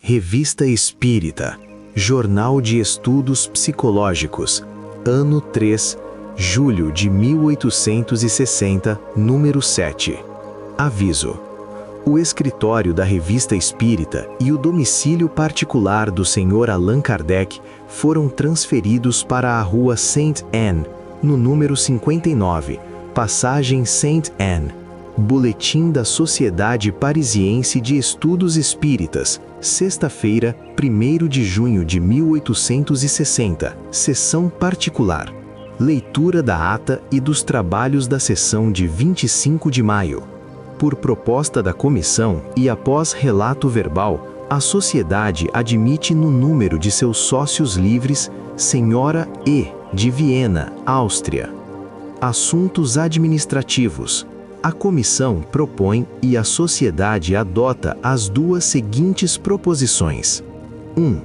Revista Espírita, Jornal de Estudos Psicológicos, ano 3, julho de 1860, número 7. Aviso: o escritório da Revista Espírita e o domicílio particular do Sr. Allan Kardec foram transferidos para a Rua Sainte-Anne, no número 59, Passagem Sainte-Anne. Boletim da Sociedade Parisiense de Estudos Espíritas, sexta-feira, 1º de junho de 1860, sessão particular. Leitura da ata e dos trabalhos da sessão de 25 de maio. Por proposta da comissão e após relato verbal, a sociedade admite no número de seus sócios livres, Sra. E., de Viena, Áustria. Assuntos administrativos. A comissão propõe e a sociedade adota as duas seguintes proposições. 1.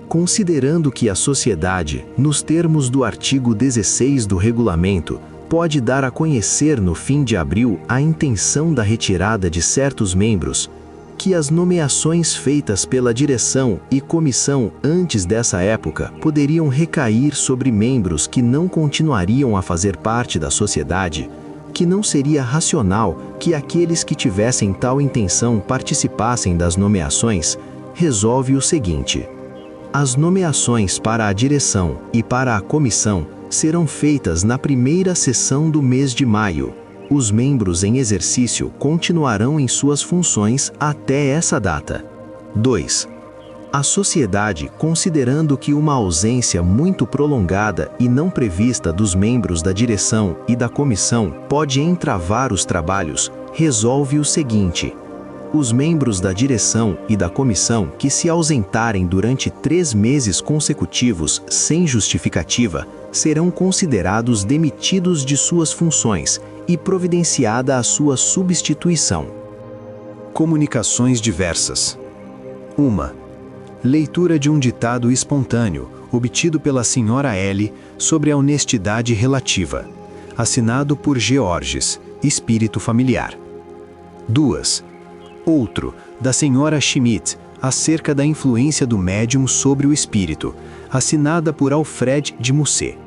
Considerando que a sociedade, nos termos do artigo 16 do regulamento, pode dar a conhecer no fim de abril a intenção da retirada de certos membros, que as nomeações feitas pela direção e comissão antes dessa época poderiam recair sobre membros que não continuariam a fazer parte da sociedade, que não seria racional que aqueles que tivessem tal intenção participassem das nomeações, resolve o seguinte: as nomeações para a direção e para a comissão serão feitas na primeira sessão do mês de maio. Os membros em exercício continuarão em suas funções até essa data. 2. A sociedade, considerando que uma ausência muito prolongada e não prevista dos membros da direção e da comissão pode entravar os trabalhos, resolve o seguinte: os membros da direção e da comissão que se ausentarem durante 3 meses consecutivos sem justificativa serão considerados demitidos de suas funções e providenciada a sua substituição. Comunicações diversas. 1. Leitura de um ditado espontâneo, obtido pela Sra. L., sobre a honestidade relativa. Assinado por Georges, espírito familiar. 2. Outro, da Sra. Schmidt, acerca da influência do médium sobre o espírito, assinada por Alfred de Musset.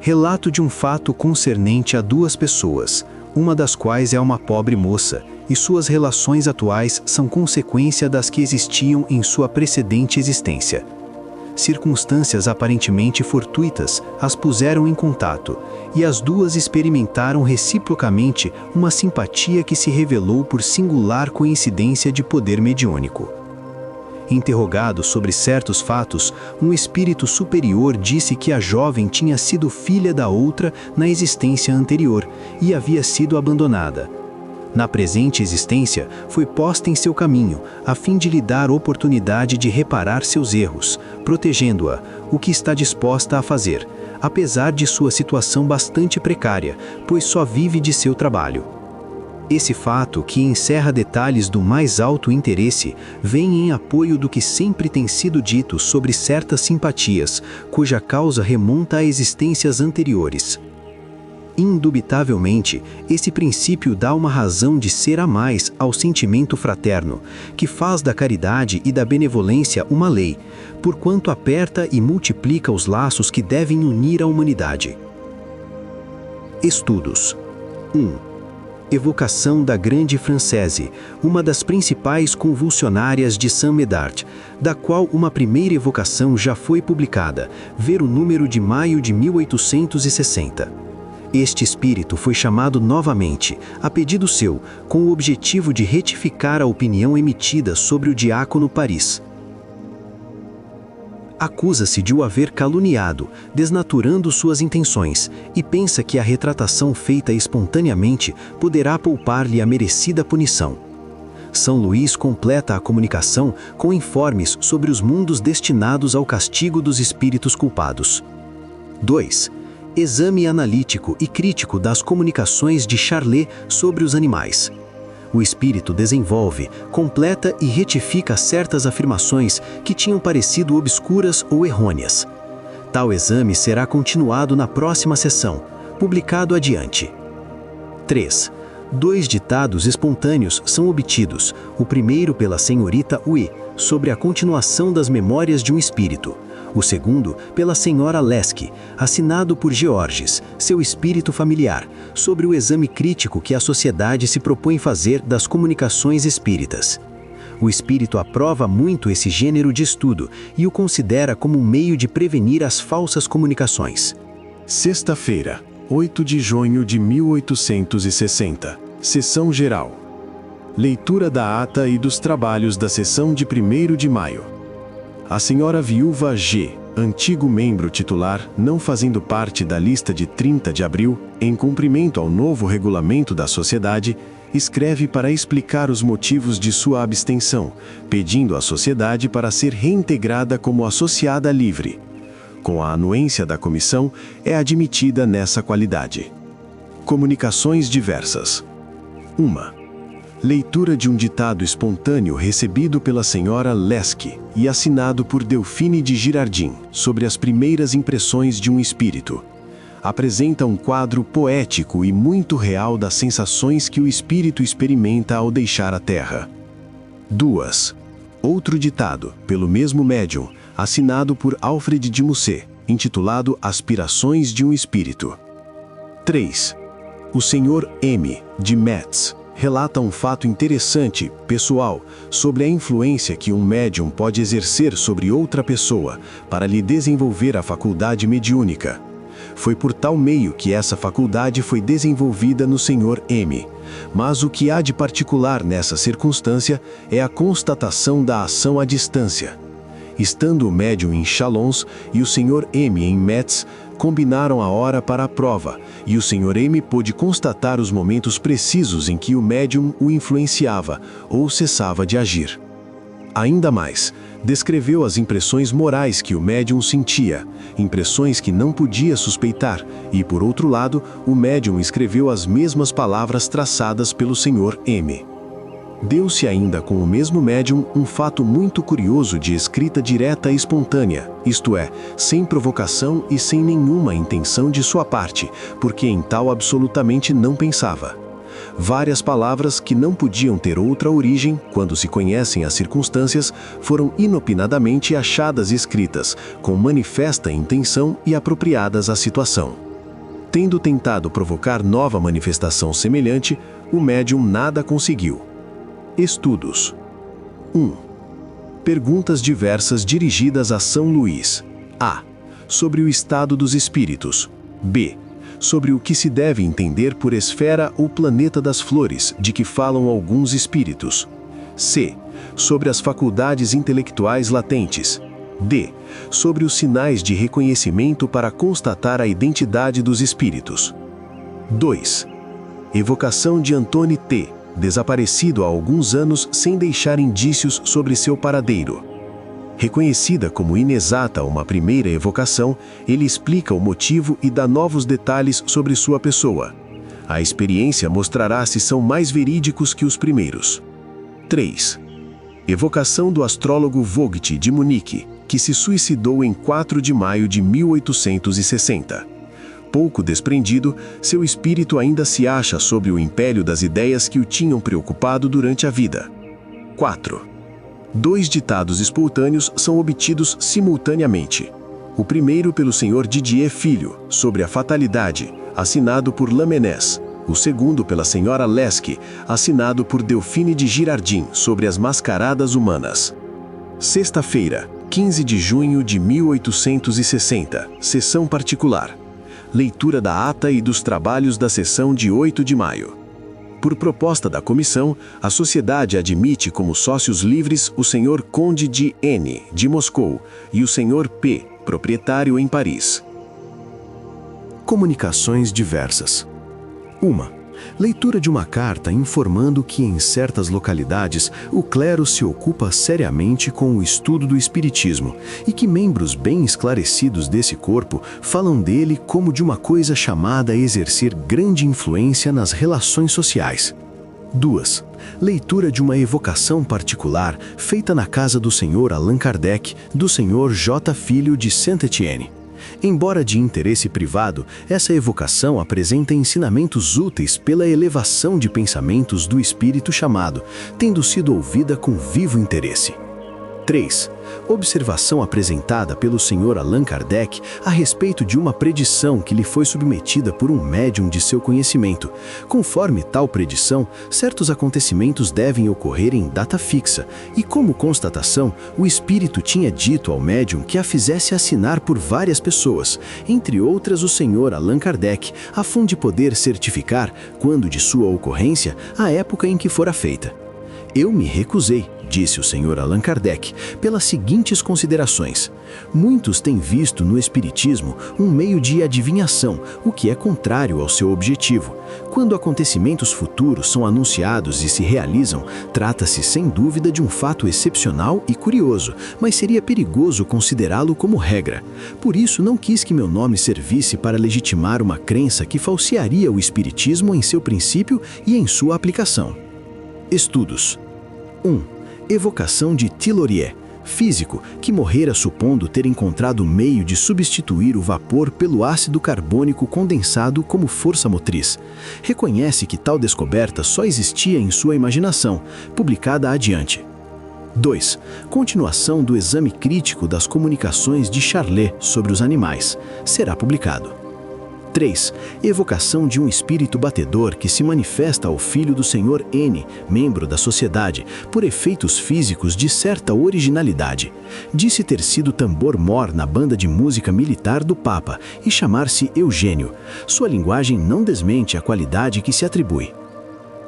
Relato de um fato concernente a 2 pessoas, uma das quais é uma pobre moça, e suas relações atuais são consequência das que existiam em sua precedente existência. Circunstâncias aparentemente fortuitas as puseram em contato, e as duas experimentaram reciprocamente uma simpatia que se revelou por singular coincidência de poder mediúnico. Interrogado sobre certos fatos, um espírito superior disse que a jovem tinha sido filha da outra na existência anterior e havia sido abandonada. Na presente existência, foi posta em seu caminho, a fim de lhe dar oportunidade de reparar seus erros, protegendo-a, o que está disposta a fazer, apesar de sua situação bastante precária, pois só vive de seu trabalho. Esse fato, que encerra detalhes do mais alto interesse, vem em apoio do que sempre tem sido dito sobre certas simpatias, cuja causa remonta a existências anteriores. Indubitavelmente, esse princípio dá uma razão de ser a mais ao sentimento fraterno, que faz da caridade e da benevolência uma lei, porquanto aperta e multiplica os laços que devem unir a humanidade. Estudos. 1. Evocação da Grande Française, uma das principais convulsionárias de Saint-Médard, da qual uma primeira evocação já foi publicada, ver o número de maio de 1860. Este espírito foi chamado novamente, a pedido seu, com o objetivo de retificar a opinião emitida sobre o diácono Paris. Acusa-se de o haver caluniado, desnaturando suas intenções, e pensa que a retratação feita espontaneamente poderá poupar-lhe a merecida punição. São Luís completa a comunicação com informes sobre os mundos destinados ao castigo dos espíritos culpados. 2. Exame analítico e crítico das comunicações de Charlet sobre os animais. O espírito desenvolve, completa e retifica certas afirmações que tinham parecido obscuras ou errôneas. Tal exame será continuado na próxima sessão, publicado adiante. 3. 2 ditados espontâneos são obtidos, o primeiro pela senhorita Ui, sobre a continuação das memórias de um espírito. O segundo, pela senhora Leske, assinado por Georges, seu espírito familiar, sobre o exame crítico que a sociedade se propõe fazer das comunicações espíritas. O espírito aprova muito esse gênero de estudo e o considera como um meio de prevenir as falsas comunicações. Sexta-feira, 8 de junho de 1860. Sessão geral. Leitura da ata e dos trabalhos da sessão de 1º de maio. A senhora viúva G., antigo membro titular, não fazendo parte da lista de 30 de abril, em cumprimento ao novo regulamento da sociedade, escreve para explicar os motivos de sua abstenção, pedindo à sociedade para ser reintegrada como associada livre. Com a anuência da comissão, é admitida nessa qualidade. Comunicações diversas. 1. Leitura de um ditado espontâneo recebido pela senhora Leske e assinado por Delphine de Girardin, sobre as primeiras impressões de um espírito. Apresenta um quadro poético e muito real das sensações que o espírito experimenta ao deixar a Terra. 2. Outro ditado, pelo mesmo médium, assinado por Alfred de Musset, intitulado Aspirações de um Espírito. 3. O Sr. M., de Metz, relata um fato interessante, pessoal, sobre a influência que um médium pode exercer sobre outra pessoa para lhe desenvolver a faculdade mediúnica. Foi por tal meio que essa faculdade foi desenvolvida no Sr. M. Mas o que há de particular nessa circunstância é a constatação da ação à distância. Estando o médium em Chalons e o Sr. M. em Metz, combinaram a hora para a prova, e o Sr. M. pôde constatar os momentos precisos em que o médium o influenciava ou cessava de agir. Ainda mais, descreveu as impressões morais que o médium sentia, impressões que não podia suspeitar, e, por outro lado, o médium escreveu as mesmas palavras traçadas pelo Sr. M. Deu-se ainda com o mesmo médium um fato muito curioso de escrita direta e espontânea, isto é, sem provocação e sem nenhuma intenção de sua parte, porque em tal absolutamente não pensava. Várias palavras que não podiam ter outra origem, quando se conhecem as circunstâncias, foram inopinadamente achadas escritas, com manifesta intenção e apropriadas à situação. Tendo tentado provocar nova manifestação semelhante, o médium nada conseguiu. Estudos. 1. Perguntas diversas dirigidas a São Luís. A. Sobre o estado dos espíritos. B. Sobre o que se deve entender por esfera ou planeta das flores, de que falam alguns espíritos. C. Sobre as faculdades intelectuais latentes. D. Sobre os sinais de reconhecimento para constatar a identidade dos espíritos. 2. Evocação de Antônio T., desaparecido há alguns anos sem deixar indícios sobre seu paradeiro. Reconhecida como inexata uma primeira evocação, ele explica o motivo e dá novos detalhes sobre sua pessoa. A experiência mostrará se são mais verídicos que os primeiros. 3. Evocação do astrólogo Vogt de Munique, que se suicidou em 4 de maio de 1860. Pouco desprendido, seu espírito ainda se acha sob o império das ideias que o tinham preocupado durante a vida. 4. 2 ditados espontâneos são obtidos simultaneamente. O primeiro pelo Sr. Didier Filho, sobre a fatalidade, assinado por Lamennais. O segundo pela Sra. Leske, assinado por Delphine de Girardin, sobre as mascaradas humanas. Sexta-feira, 15 de junho de 1860, sessão particular. Leitura da ata e dos trabalhos da sessão de 8 de maio. Por proposta da comissão, a sociedade admite como sócios livres o Sr. Conde de N., de Moscou, e o Sr. P., proprietário em Paris. Comunicações diversas. 1. Leitura de uma carta informando que em certas localidades o clero se ocupa seriamente com o estudo do espiritismo e que membros bem esclarecidos desse corpo falam dele como de uma coisa chamada a exercer grande influência nas relações sociais. 2. Leitura de uma evocação particular feita na casa do Sr. Allan Kardec, do Sr. J. Filho de Saint-Étienne. Embora de interesse privado, essa evocação apresenta ensinamentos úteis pela elevação de pensamentos do espírito chamado, tendo sido ouvida com vivo interesse. 3. Observação apresentada pelo Sr. Allan Kardec a respeito de uma predição que lhe foi submetida por um médium de seu conhecimento. Conforme tal predição, certos acontecimentos devem ocorrer em data fixa, e como constatação, o espírito tinha dito ao médium que a fizesse assinar por várias pessoas, entre outras o Sr. Allan Kardec, a fim de poder certificar, quando de sua ocorrência, a época em que fora feita. Eu me recusei, disse o Sr. Allan Kardec, pelas seguintes considerações. Muitos têm visto no Espiritismo um meio de adivinhação, o que é contrário ao seu objetivo. Quando acontecimentos futuros são anunciados e se realizam, trata-se sem dúvida de um fato excepcional e curioso, mas seria perigoso considerá-lo como regra. Por isso, não quis que meu nome servisse para legitimar uma crença que falsearia o Espiritismo em seu princípio e em sua aplicação. Estudos. 1. Evocação de Thilorier, físico que morrera supondo ter encontrado meio de substituir o vapor pelo ácido carbônico condensado como força motriz. Reconhece que tal descoberta só existia em sua imaginação, publicada adiante. 2. Continuação do exame crítico das comunicações de Charlet sobre os animais. Será publicado. 3. Evocação de um espírito batedor que se manifesta ao filho do Sr. N, membro da sociedade, por efeitos físicos de certa originalidade. Disse ter sido tambor-mor na banda de música militar do Papa e chamar-se Eugênio. Sua linguagem não desmente a qualidade que se atribui.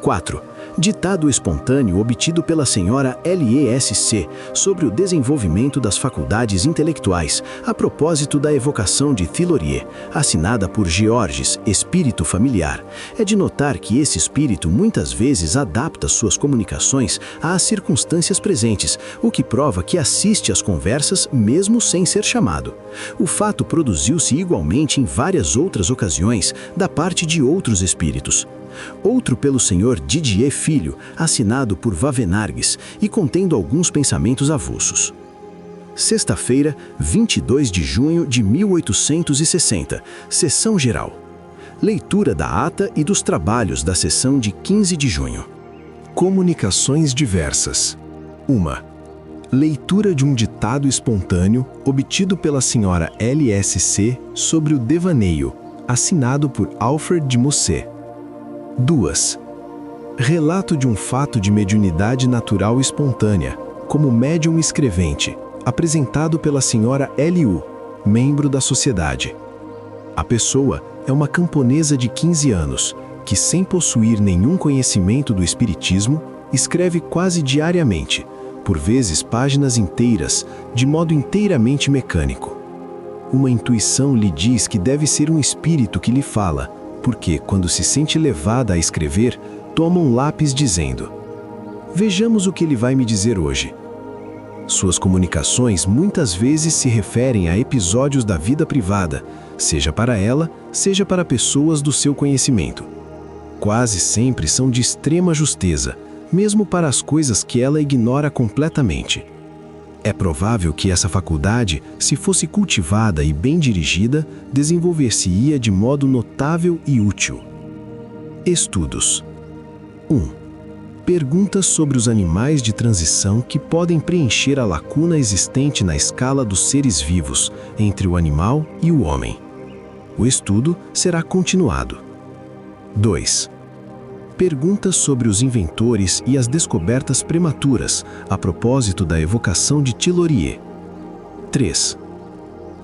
4. Ditado espontâneo obtido pela senhora LESC sobre o desenvolvimento das faculdades intelectuais, a propósito da evocação de Thilorier, assinada por Georges, espírito familiar. É de notar que esse espírito muitas vezes adapta suas comunicações às circunstâncias presentes, o que prova que assiste às conversas mesmo sem ser chamado. O fato produziu-se igualmente em várias outras ocasiões da parte de outros espíritos. Outro pelo Sr. Didier Filho, assinado por Wavenargues e contendo alguns pensamentos avulsos. Sexta-feira, 22 de junho de 1860, Sessão Geral. Leitura da ata e dos trabalhos da sessão de 15 de junho. Comunicações diversas. 1. Leitura de um ditado espontâneo obtido pela senhora LSC sobre o devaneio, assinado por Alfred de Musset. 2. Relato de um fato de mediunidade natural espontânea, como médium escrevente, apresentado pela senhora L.U., membro da sociedade. A pessoa é uma camponesa de 15 anos, que sem possuir nenhum conhecimento do espiritismo, escreve quase diariamente, por vezes páginas inteiras, de modo inteiramente mecânico. Uma intuição lhe diz que deve ser um espírito que lhe fala, porque, quando se sente levada a escrever, toma um lápis dizendo: "Vejamos o que ele vai me dizer hoje." Suas comunicações muitas vezes se referem a episódios da vida privada, seja para ela, seja para pessoas do seu conhecimento. Quase sempre são de extrema justeza, mesmo para as coisas que ela ignora completamente. É provável que essa faculdade, se fosse cultivada e bem dirigida, desenvolver-se-ia de modo notável e útil. Estudos. 1. Perguntas sobre os animais de transição que podem preencher a lacuna existente na escala dos seres vivos, entre o animal e o homem. O estudo será continuado. 2. Perguntas sobre os inventores e as descobertas prematuras, a propósito da evocação de Thilorier. 3.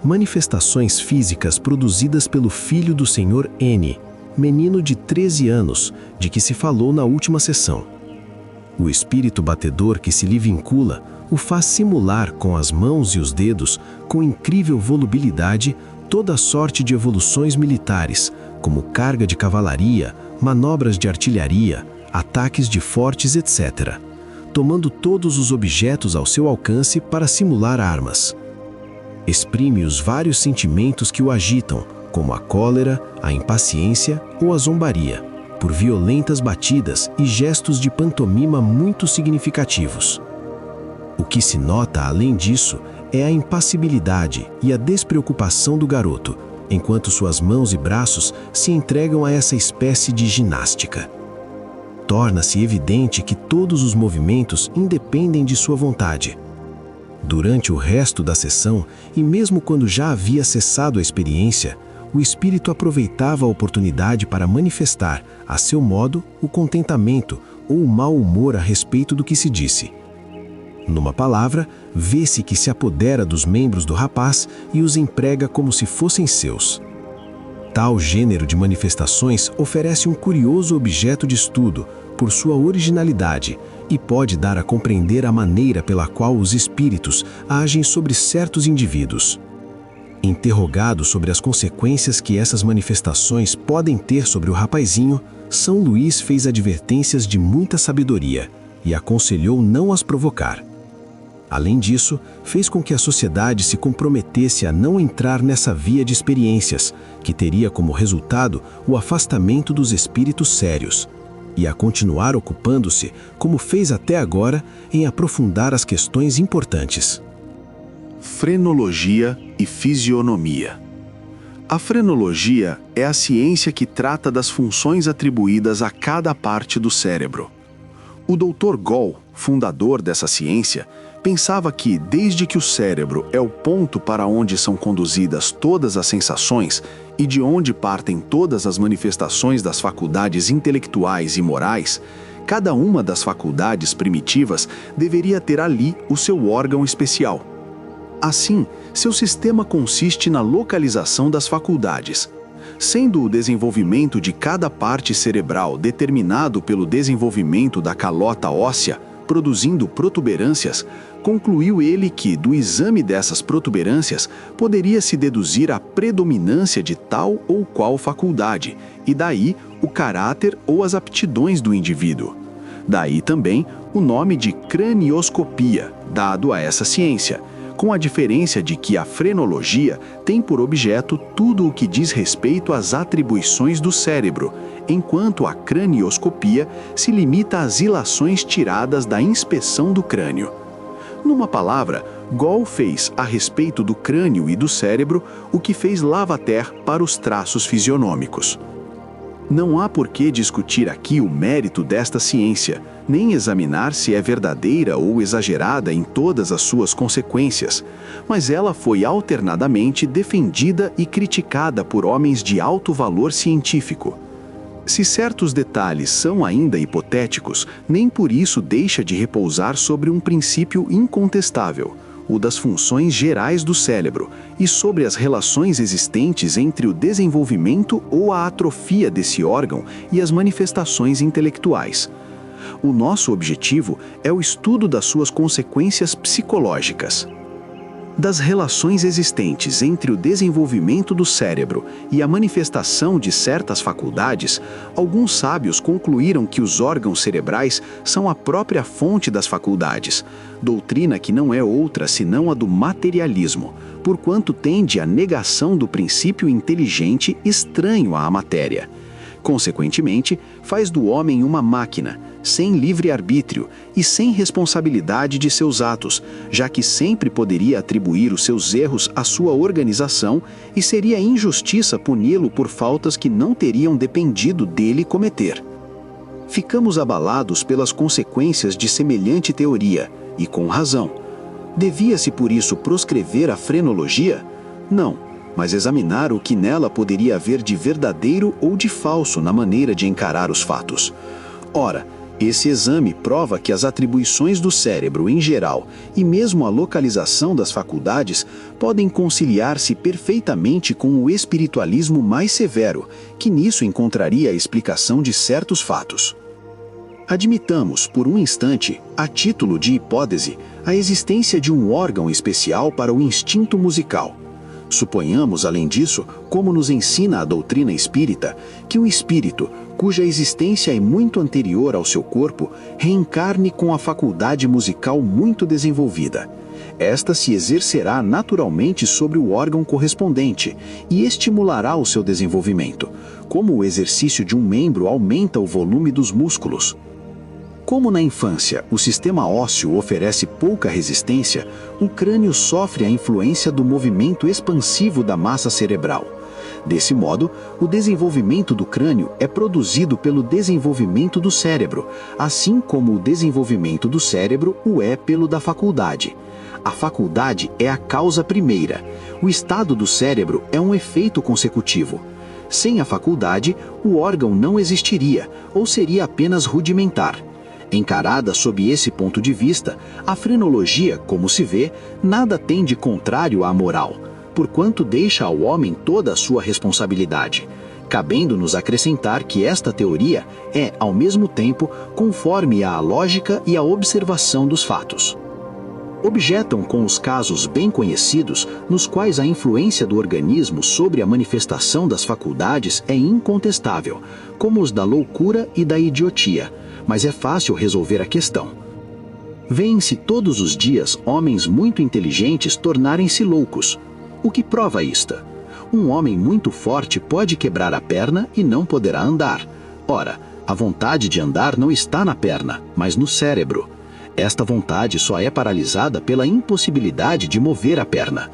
Manifestações físicas produzidas pelo filho do Sr. N, menino de 13 anos, de que se falou na última sessão. O espírito batedor que se lhe vincula o faz simular com as mãos e os dedos, com incrível volubilidade, toda sorte de evoluções militares, como carga de cavalaria, manobras de artilharia, ataques de fortes, etc., tomando todos os objetos ao seu alcance para simular armas. Exprime os vários sentimentos que o agitam, como a cólera, a impaciência ou a zombaria, por violentas batidas e gestos de pantomima muito significativos. O que se nota, além disso, é a impassibilidade e a despreocupação do garoto, enquanto suas mãos e braços se entregam a essa espécie de ginástica. Torna-se evidente que todos os movimentos independem de sua vontade. Durante o resto da sessão, e mesmo quando já havia cessado a experiência, o espírito aproveitava a oportunidade para manifestar, a seu modo, o contentamento ou o mau humor a respeito do que se disse. Numa palavra, vê-se que se apodera dos membros do rapaz e os emprega como se fossem seus. Tal gênero de manifestações oferece um curioso objeto de estudo por sua originalidade e pode dar a compreender a maneira pela qual os espíritos agem sobre certos indivíduos. Interrogado sobre as consequências que essas manifestações podem ter sobre o rapazinho, São Luís fez advertências de muita sabedoria e aconselhou não as provocar. Além disso, fez com que a sociedade se comprometesse a não entrar nessa via de experiências, que teria como resultado o afastamento dos espíritos sérios, e a continuar ocupando-se, como fez até agora, em aprofundar as questões importantes. Frenologia e fisionomia. A frenologia é a ciência que trata das funções atribuídas a cada parte do cérebro. O Dr. Gall, fundador dessa ciência, pensava que, desde que o cérebro é o ponto para onde são conduzidas todas as sensações e de onde partem todas as manifestações das faculdades intelectuais e morais, cada uma das faculdades primitivas deveria ter ali o seu órgão especial. Assim, seu sistema consiste na localização das faculdades. Sendo o desenvolvimento de cada parte cerebral determinado pelo desenvolvimento da calota óssea, produzindo protuberâncias, concluiu ele que, do exame dessas protuberâncias, poderia-se deduzir a predominância de tal ou qual faculdade, e daí o caráter ou as aptidões do indivíduo. Daí também o nome de cranioscopia, dado a essa ciência, com a diferença de que a frenologia tem por objeto tudo o que diz respeito às atribuições do cérebro, enquanto a cranioscopia se limita às ilações tiradas da inspeção do crânio. Numa palavra, Gall fez, a respeito do crânio e do cérebro, o que fez Lavater para os traços fisionômicos. Não há por que discutir aqui o mérito desta ciência, nem examinar se é verdadeira ou exagerada em todas as suas consequências, mas ela foi alternadamente defendida e criticada por homens de alto valor científico. Se certos detalhes são ainda hipotéticos, nem por isso deixa de repousar sobre um princípio incontestável, o das funções gerais do cérebro, e sobre as relações existentes entre o desenvolvimento ou a atrofia desse órgão e as manifestações intelectuais. O nosso objetivo é o estudo das suas consequências psicológicas. Das relações existentes entre o desenvolvimento do cérebro e a manifestação de certas faculdades, alguns sábios concluíram que os órgãos cerebrais são a própria fonte das faculdades, doutrina que não é outra senão a do materialismo, porquanto tende à negação do princípio inteligente estranho à matéria. Consequentemente, faz do homem uma máquina, sem livre-arbítrio e sem responsabilidade de seus atos, já que sempre poderia atribuir os seus erros à sua organização e seria injustiça puni-lo por faltas que não teriam dependido dele cometer. Ficamos abalados pelas consequências de semelhante teoria, e com razão. Devia-se por isso proscrever a frenologia? Não, mas examinar o que nela poderia haver de verdadeiro ou de falso na maneira de encarar os fatos. Ora, esse exame prova que as atribuições do cérebro em geral e mesmo a localização das faculdades podem conciliar-se perfeitamente com o espiritualismo mais severo, que nisso encontraria a explicação de certos fatos. Admitamos, por um instante, a título de hipótese, a existência de um órgão especial para o instinto musical. Suponhamos, além disso, como nos ensina a doutrina espírita, que o espírito, cuja existência é muito anterior ao seu corpo, reencarne com a faculdade musical muito desenvolvida. Esta se exercerá naturalmente sobre o órgão correspondente e estimulará o seu desenvolvimento, como o exercício de um membro aumenta o volume dos músculos. Como na infância o sistema ósseo oferece pouca resistência, o crânio sofre a influência do movimento expansivo da massa cerebral. Desse modo, o desenvolvimento do crânio é produzido pelo desenvolvimento do cérebro, assim como o desenvolvimento do cérebro o é pelo da faculdade. A faculdade é a causa primeira. O estado do cérebro é um efeito consecutivo. Sem a faculdade, o órgão não existiria, ou seria apenas rudimentar. Encarada sob esse ponto de vista, a frenologia, como se vê, nada tem de contrário à moral, porquanto deixa ao homem toda a sua responsabilidade, cabendo-nos acrescentar que esta teoria é, ao mesmo tempo, conforme à lógica e à observação dos fatos. Objetam com os casos bem conhecidos, nos quais a influência do organismo sobre a manifestação das faculdades é incontestável, como os da loucura e da idiotia, mas é fácil resolver a questão. Vêem-se todos os dias homens muito inteligentes tornarem-se loucos. O que prova isto? Um homem muito forte pode quebrar a perna e não poderá andar. Ora, a vontade de andar não está na perna, mas no cérebro. Esta vontade só é paralisada pela impossibilidade de mover a perna.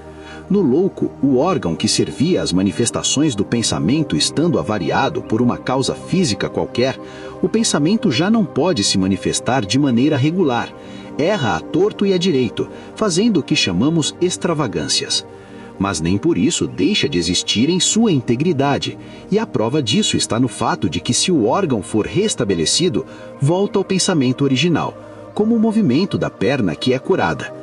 No louco, o órgão que servia às manifestações do pensamento estando avariado por uma causa física qualquer, o pensamento já não pode se manifestar de maneira regular, erra a torto e a direito, fazendo o que chamamos extravagâncias. Mas nem por isso deixa de existir em sua integridade, e a prova disso está no fato de que se o órgão for restabelecido, volta ao pensamento original, como o movimento da perna que é curada.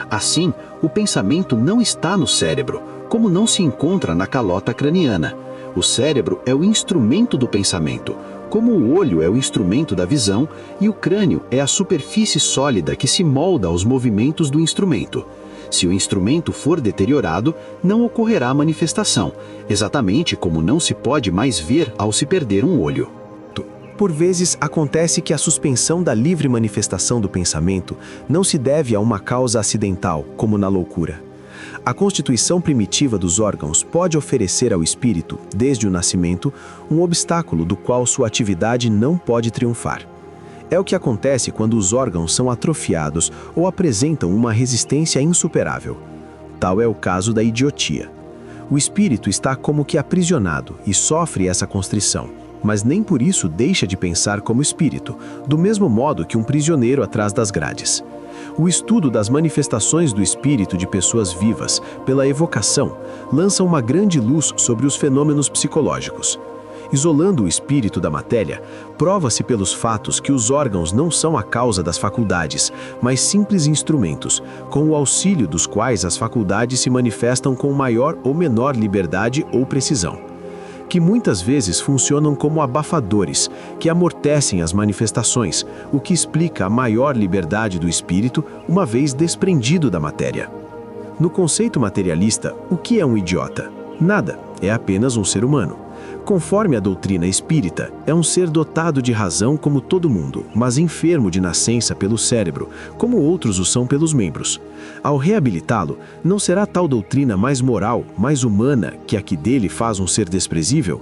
Assim, o pensamento não está no cérebro, como não se encontra na calota craniana. O cérebro é o instrumento do pensamento, como o olho é o instrumento da visão e o crânio é a superfície sólida que se molda aos movimentos do instrumento. Se o instrumento for deteriorado, não ocorrerá manifestação, exatamente como não se pode mais ver ao se perder um olho. Por vezes, acontece que a suspensão da livre manifestação do pensamento não se deve a uma causa acidental, como na loucura. A constituição primitiva dos órgãos pode oferecer ao espírito, desde o nascimento, um obstáculo do qual sua atividade não pode triunfar. É o que acontece quando os órgãos são atrofiados ou apresentam uma resistência insuperável. Tal é o caso da idiotia. O espírito está como que aprisionado e sofre essa constrição, mas nem por isso deixa de pensar como espírito, do mesmo modo que um prisioneiro atrás das grades. O estudo das manifestações do espírito de pessoas vivas, pela evocação, lança uma grande luz sobre os fenômenos psicológicos. Isolando o espírito da matéria, prova-se pelos fatos que os órgãos não são a causa das faculdades, mas simples instrumentos, com o auxílio dos quais as faculdades se manifestam com maior ou menor liberdade ou precisão, que muitas vezes funcionam como abafadores, que amortecem as manifestações, o que explica a maior liberdade do espírito, uma vez desprendido da matéria. No conceito materialista, o que é um idiota? Nada, é apenas um ser humano. Conforme a doutrina espírita, é um ser dotado de razão como todo mundo, mas enfermo de nascença pelo cérebro, como outros o são pelos membros. Ao reabilitá-lo, não será tal doutrina mais moral, mais humana, que a que dele faz um ser desprezível?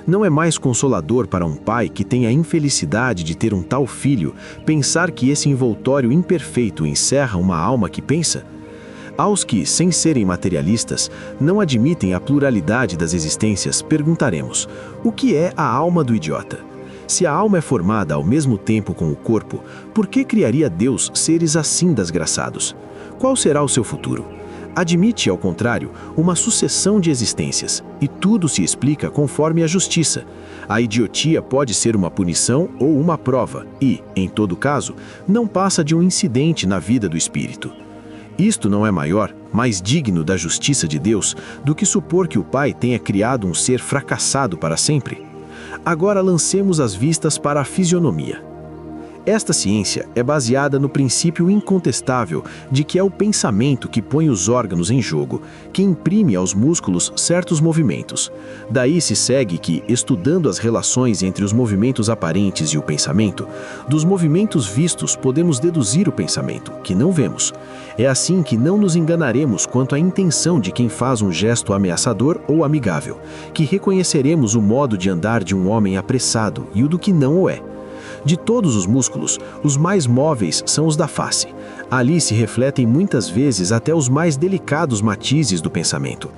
Não é mais consolador para um pai que tem a infelicidade de ter um tal filho, pensar que esse envoltório imperfeito encerra uma alma que pensa? Aos que, sem serem materialistas, não admitem a pluralidade das existências, perguntaremos: o que é a alma do idiota? Se a alma é formada ao mesmo tempo com o corpo, por que criaria Deus seres assim desgraçados? Qual será o seu futuro? Admite, ao contrário, uma sucessão de existências, e tudo se explica conforme a justiça. A idiotia pode ser uma punição ou uma prova, e, em todo caso, não passa de um incidente na vida do espírito. Isto não é maior, mais digno da justiça de Deus, do que supor que o Pai tenha criado um ser fracassado para sempre? Agora lancemos as vistas para a fisionomia. Esta ciência é baseada no princípio incontestável de que é o pensamento que põe os órgãos em jogo, que imprime aos músculos certos movimentos. Daí se segue que, estudando as relações entre os movimentos aparentes e o pensamento, dos movimentos vistos podemos deduzir o pensamento, que não vemos. É assim que não nos enganaremos quanto à intenção de quem faz um gesto ameaçador ou amigável, que reconheceremos o modo de andar de um homem apressado e o do que não o é. De todos os músculos, os mais móveis são os da face. Ali se refletem muitas vezes até os mais delicados matizes do pensamento.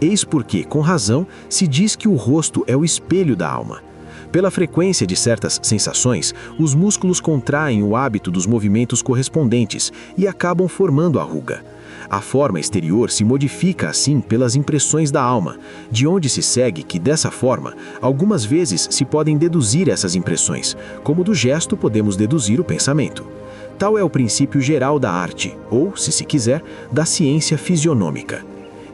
Eis porque, com razão, se diz que o rosto é o espelho da alma. Pela frequência de certas sensações, os músculos contraem o hábito dos movimentos correspondentes e acabam formando a ruga. A forma exterior se modifica assim pelas impressões da alma, de onde se segue que, dessa forma, algumas vezes se podem deduzir essas impressões, como do gesto podemos deduzir o pensamento. Tal é o princípio geral da arte, ou, se quiser, da ciência fisionômica.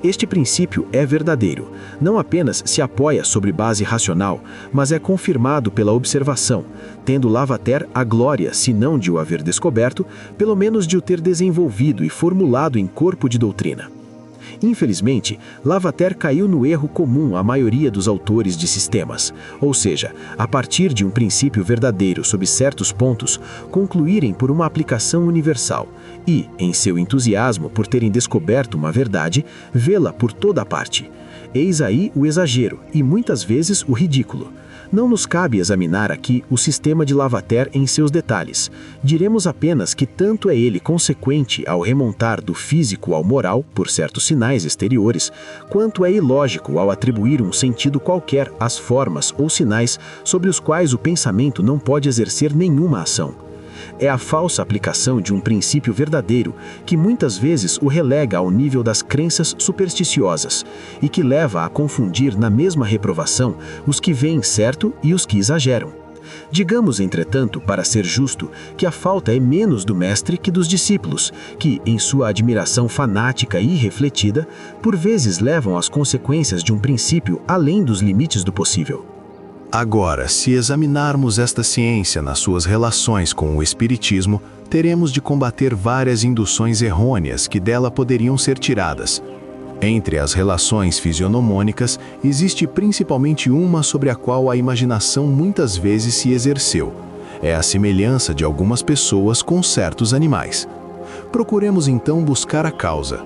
Este princípio é verdadeiro, não apenas se apoia sobre base racional, mas é confirmado pela observação, tendo Lavater a glória, se não de o haver descoberto, pelo menos de o ter desenvolvido e formulado em corpo de doutrina. Infelizmente, Lavater caiu no erro comum à maioria dos autores de sistemas, ou seja, a partir de um princípio verdadeiro sob certos pontos, concluírem por uma aplicação universal e, em seu entusiasmo por terem descoberto uma verdade, vê-la por toda a parte. Eis aí o exagero e, muitas vezes, o ridículo. Não nos cabe examinar aqui o sistema de Lavater em seus detalhes. Diremos apenas que tanto é ele consequente ao remontar do físico ao moral, por certos sinais exteriores, quanto é ilógico ao atribuir um sentido qualquer às formas ou sinais sobre os quais o pensamento não pode exercer nenhuma ação. É a falsa aplicação de um princípio verdadeiro que muitas vezes o relega ao nível das crenças supersticiosas e que leva a confundir na mesma reprovação os que veem certo e os que exageram. Digamos, entretanto, para ser justo, que a falta é menos do mestre que dos discípulos, que, em sua admiração fanática e irrefletida, por vezes levam as consequências de um princípio além dos limites do possível. Agora, se examinarmos esta ciência nas suas relações com o Espiritismo, teremos de combater várias induções errôneas que dela poderiam ser tiradas. Entre as relações fisionomônicas, existe principalmente uma sobre a qual a imaginação muitas vezes se exerceu. É a semelhança de algumas pessoas com certos animais. Procuremos então buscar a causa.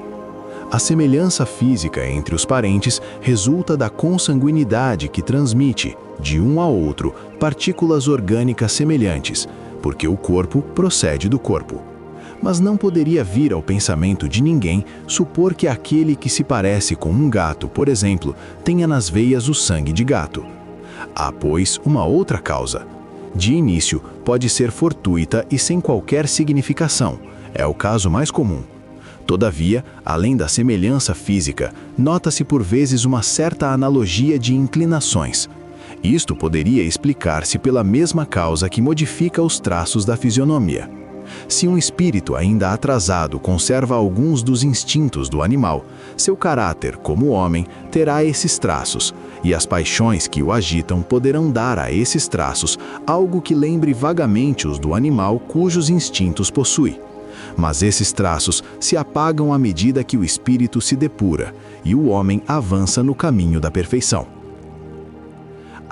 A semelhança física entre os parentes resulta da consanguinidade que transmite, de um ao outro, partículas orgânicas semelhantes, porque o corpo procede do corpo. Mas não poderia vir ao pensamento de ninguém supor que aquele que se parece com um gato, por exemplo, tenha nas veias o sangue de gato. Há, pois, uma outra causa. De início, pode ser fortuita e sem qualquer significação. É o caso mais comum. Todavia, além da semelhança física, nota-se por vezes uma certa analogia de inclinações. Isto poderia explicar-se pela mesma causa que modifica os traços da fisionomia. Se um espírito ainda atrasado conserva alguns dos instintos do animal, seu caráter, como homem, terá esses traços, e as paixões que o agitam poderão dar a esses traços algo que lembre vagamente os do animal cujos instintos possui. Mas esses traços se apagam à medida que o espírito se depura, e o homem avança no caminho da perfeição.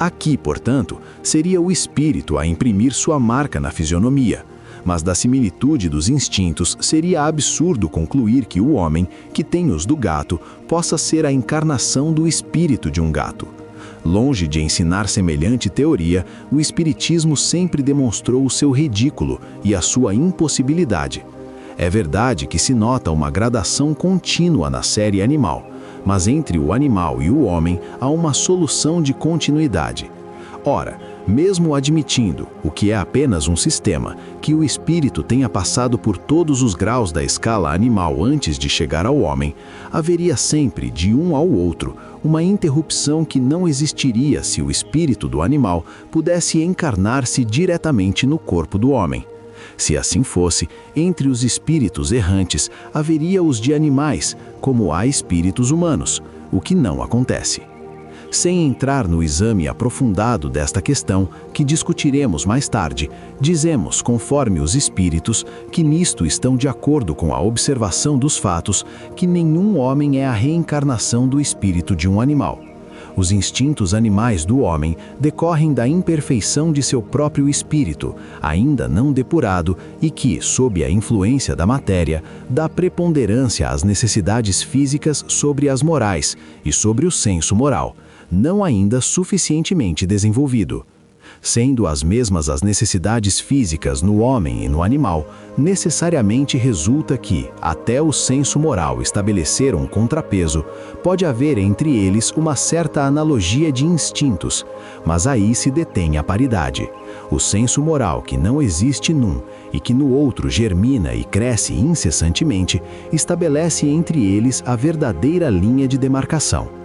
Aqui, portanto, seria o espírito a imprimir sua marca na fisionomia, mas da similitude dos instintos seria absurdo concluir que o homem, que tem os do gato, possa ser a encarnação do espírito de um gato. Longe de ensinar semelhante teoria, o espiritismo sempre demonstrou o seu ridículo e a sua impossibilidade. É verdade que se nota uma gradação contínua na série animal, mas entre o animal e o homem há uma solução de continuidade. Ora, mesmo admitindo, o que é apenas um sistema, que o espírito tenha passado por todos os graus da escala animal antes de chegar ao homem, haveria sempre, de um ao outro, uma interrupção que não existiria se o espírito do animal pudesse encarnar-se diretamente no corpo do homem. Se assim fosse, entre os espíritos errantes haveria os de animais, como há espíritos humanos, o que não acontece. Sem entrar no exame aprofundado desta questão, que discutiremos mais tarde, dizemos, conforme os espíritos, que nisto estão de acordo com a observação dos fatos, que nenhum homem é a reencarnação do espírito de um animal. Os instintos animais do homem decorrem da imperfeição de seu próprio espírito, ainda não depurado e que, sob a influência da matéria, dá preponderância às necessidades físicas sobre as morais e sobre o senso moral, não ainda suficientemente desenvolvido. Sendo as mesmas as necessidades físicas no homem e no animal, necessariamente resulta que, até o senso moral estabelecer um contrapeso, pode haver entre eles uma certa analogia de instintos, mas aí se detém a paridade. O senso moral que não existe num e que no outro germina e cresce incessantemente, estabelece entre eles a verdadeira linha de demarcação.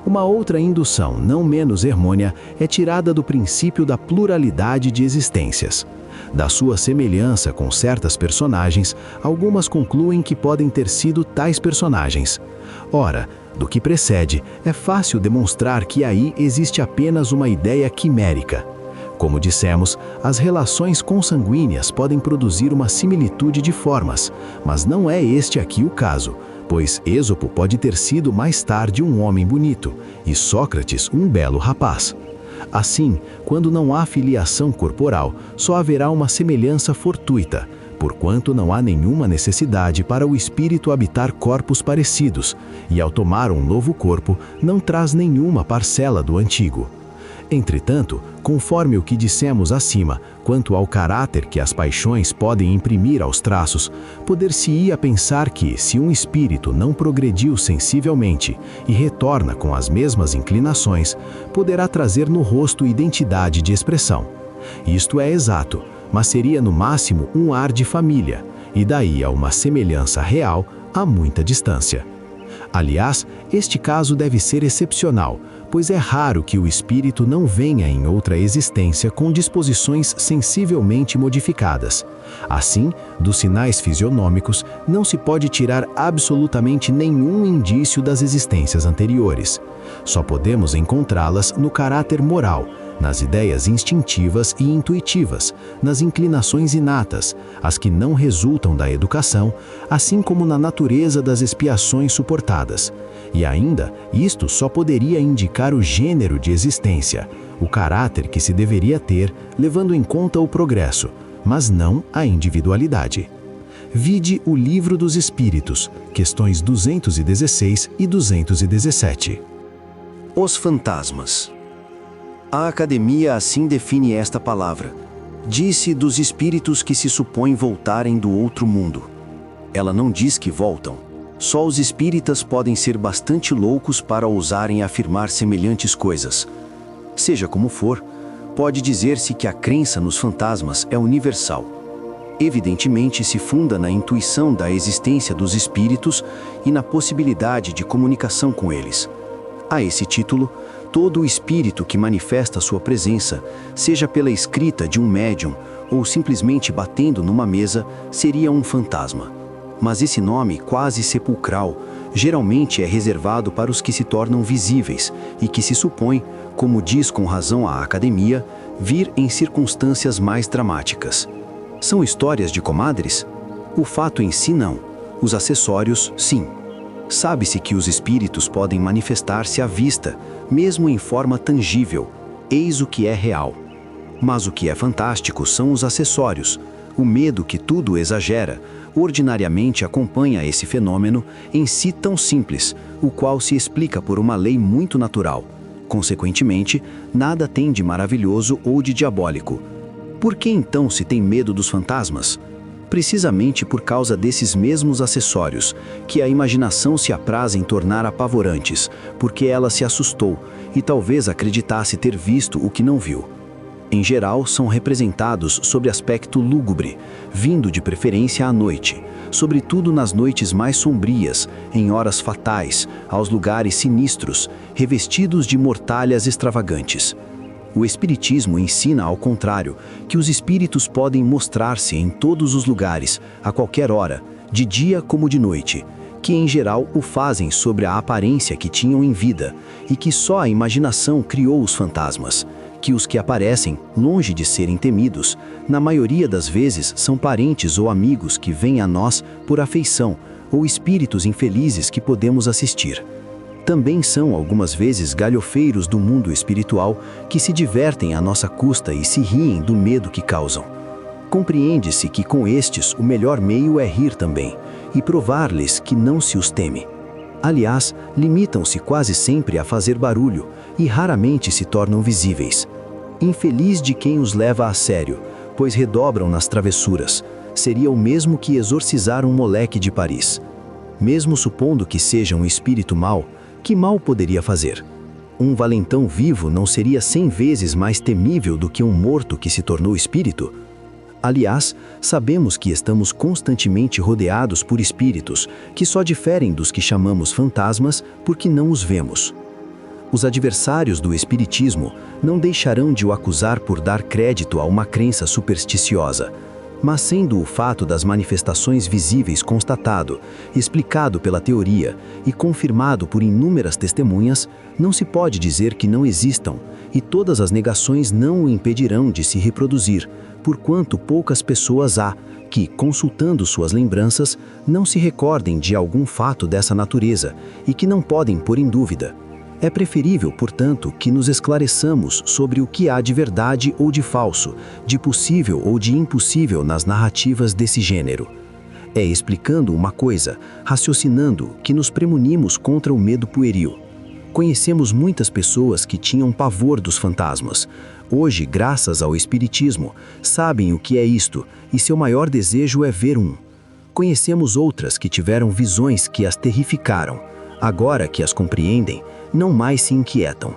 Uma outra indução, não menos errônea, é tirada do princípio da pluralidade de existências. Da sua semelhança com certas personagens, algumas concluem que podem ter sido tais personagens. Ora, do que precede, é fácil demonstrar que aí existe apenas uma ideia quimérica. Como dissemos, as relações consanguíneas podem produzir uma similitude de formas, mas não é este aqui o caso, pois Êxopo pode ter sido mais tarde um homem bonito, e Sócrates um belo rapaz. Assim, quando não há filiação corporal, só haverá uma semelhança fortuita, porquanto não há nenhuma necessidade para o espírito habitar corpos parecidos, e ao tomar um novo corpo, não traz nenhuma parcela do antigo. Entretanto, conforme o que dissemos acima, quanto ao caráter que as paixões podem imprimir aos traços, poder-se-ia pensar que, se um espírito não progrediu sensivelmente e retorna com as mesmas inclinações, poderá trazer no rosto identidade de expressão. Isto é exato, mas seria no máximo um ar de família, e daí a uma semelhança real há muita distância. Aliás, este caso deve ser excepcional, pois é raro que o espírito não venha em outra existência com disposições sensivelmente modificadas. Assim, dos sinais fisionômicos, não se pode tirar absolutamente nenhum indício das existências anteriores. Só podemos encontrá-las no caráter moral, nas ideias instintivas e intuitivas, nas inclinações inatas, as que não resultam da educação, assim como na natureza das expiações suportadas. E ainda, isto só poderia indicar o gênero de existência, o caráter que se deveria ter, levando em conta o progresso, mas não a individualidade. Vide o Livro dos Espíritos, questões 216 e 217. Os fantasmas. A academia assim define esta palavra. Disse dos espíritos que se supõem voltarem do outro mundo. Ela não diz que voltam. Só os espíritas podem ser bastante loucos para ousarem afirmar semelhantes coisas. Seja como for, pode dizer-se que a crença nos fantasmas é universal. Evidentemente se funda na intuição da existência dos espíritos e na possibilidade de comunicação com eles. A esse título, todo o espírito que manifesta sua presença, seja pela escrita de um médium ou simplesmente batendo numa mesa, seria um fantasma. Mas esse nome quase sepulcral geralmente é reservado para os que se tornam visíveis e que se supõe, como diz com razão a academia, vir em circunstâncias mais dramáticas. São histórias de comadres? O fato em si não. Os acessórios, sim. Sabe-se que os espíritos podem manifestar-se à vista, mesmo em forma tangível. Eis o que é real. Mas o que é fantástico são os acessórios. O medo que tudo exagera, ordinariamente acompanha esse fenômeno em si tão simples, o qual se explica por uma lei muito natural. Consequentemente, nada tem de maravilhoso ou de diabólico. Por que então se tem medo dos fantasmas? Precisamente por causa desses mesmos acessórios, que a imaginação se apraz em tornar apavorantes, porque ela se assustou e talvez acreditasse ter visto o que não viu. Em geral, são representados sob aspecto lúgubre, vindo de preferência à noite, sobretudo nas noites mais sombrias, em horas fatais, aos lugares sinistros, revestidos de mortalhas extravagantes. O Espiritismo ensina, ao contrário, que os espíritos podem mostrar-se em todos os lugares, a qualquer hora, de dia como de noite, que em geral o fazem sobre a aparência que tinham em vida, e que só a imaginação criou os fantasmas, que os que aparecem, longe de serem temidos, na maioria das vezes são parentes ou amigos que vêm a nós por afeição, ou espíritos infelizes que podemos assistir. Também são algumas vezes galhofeiros do mundo espiritual que se divertem à nossa custa e se riem do medo que causam. Compreende-se que com estes o melhor meio é rir também, e provar-lhes que não se os teme. Aliás, limitam-se quase sempre a fazer barulho, e raramente se tornam visíveis. Infeliz de quem os leva a sério, pois redobram nas travessuras. Seria o mesmo que exorcizar um moleque de Paris. Mesmo supondo que seja um espírito mau, que mal poderia fazer? Um valentão vivo não seria 100 vezes mais temível do que um morto que se tornou espírito? Aliás, sabemos que estamos constantemente rodeados por espíritos que só diferem dos que chamamos fantasmas porque não os vemos. Os adversários do espiritismo não deixarão de o acusar por dar crédito a uma crença supersticiosa, mas sendo o fato das manifestações visíveis constatado, explicado pela teoria e confirmado por inúmeras testemunhas, não se pode dizer que não existam, e todas as negações não o impedirão de se reproduzir, porquanto poucas pessoas há que, consultando suas lembranças, não se recordem de algum fato dessa natureza e que não podem pôr em dúvida. É preferível, portanto, que nos esclareçamos sobre o que há de verdade ou de falso, de possível ou de impossível nas narrativas desse gênero. É explicando uma coisa, raciocinando, que nos premunimos contra o medo pueril. Conhecemos muitas pessoas que tinham pavor dos fantasmas. Hoje, graças ao espiritismo, sabem o que é isto e seu maior desejo é ver um. Conhecemos outras que tiveram visões que as terrificaram. Agora que as compreendem, não mais se inquietam.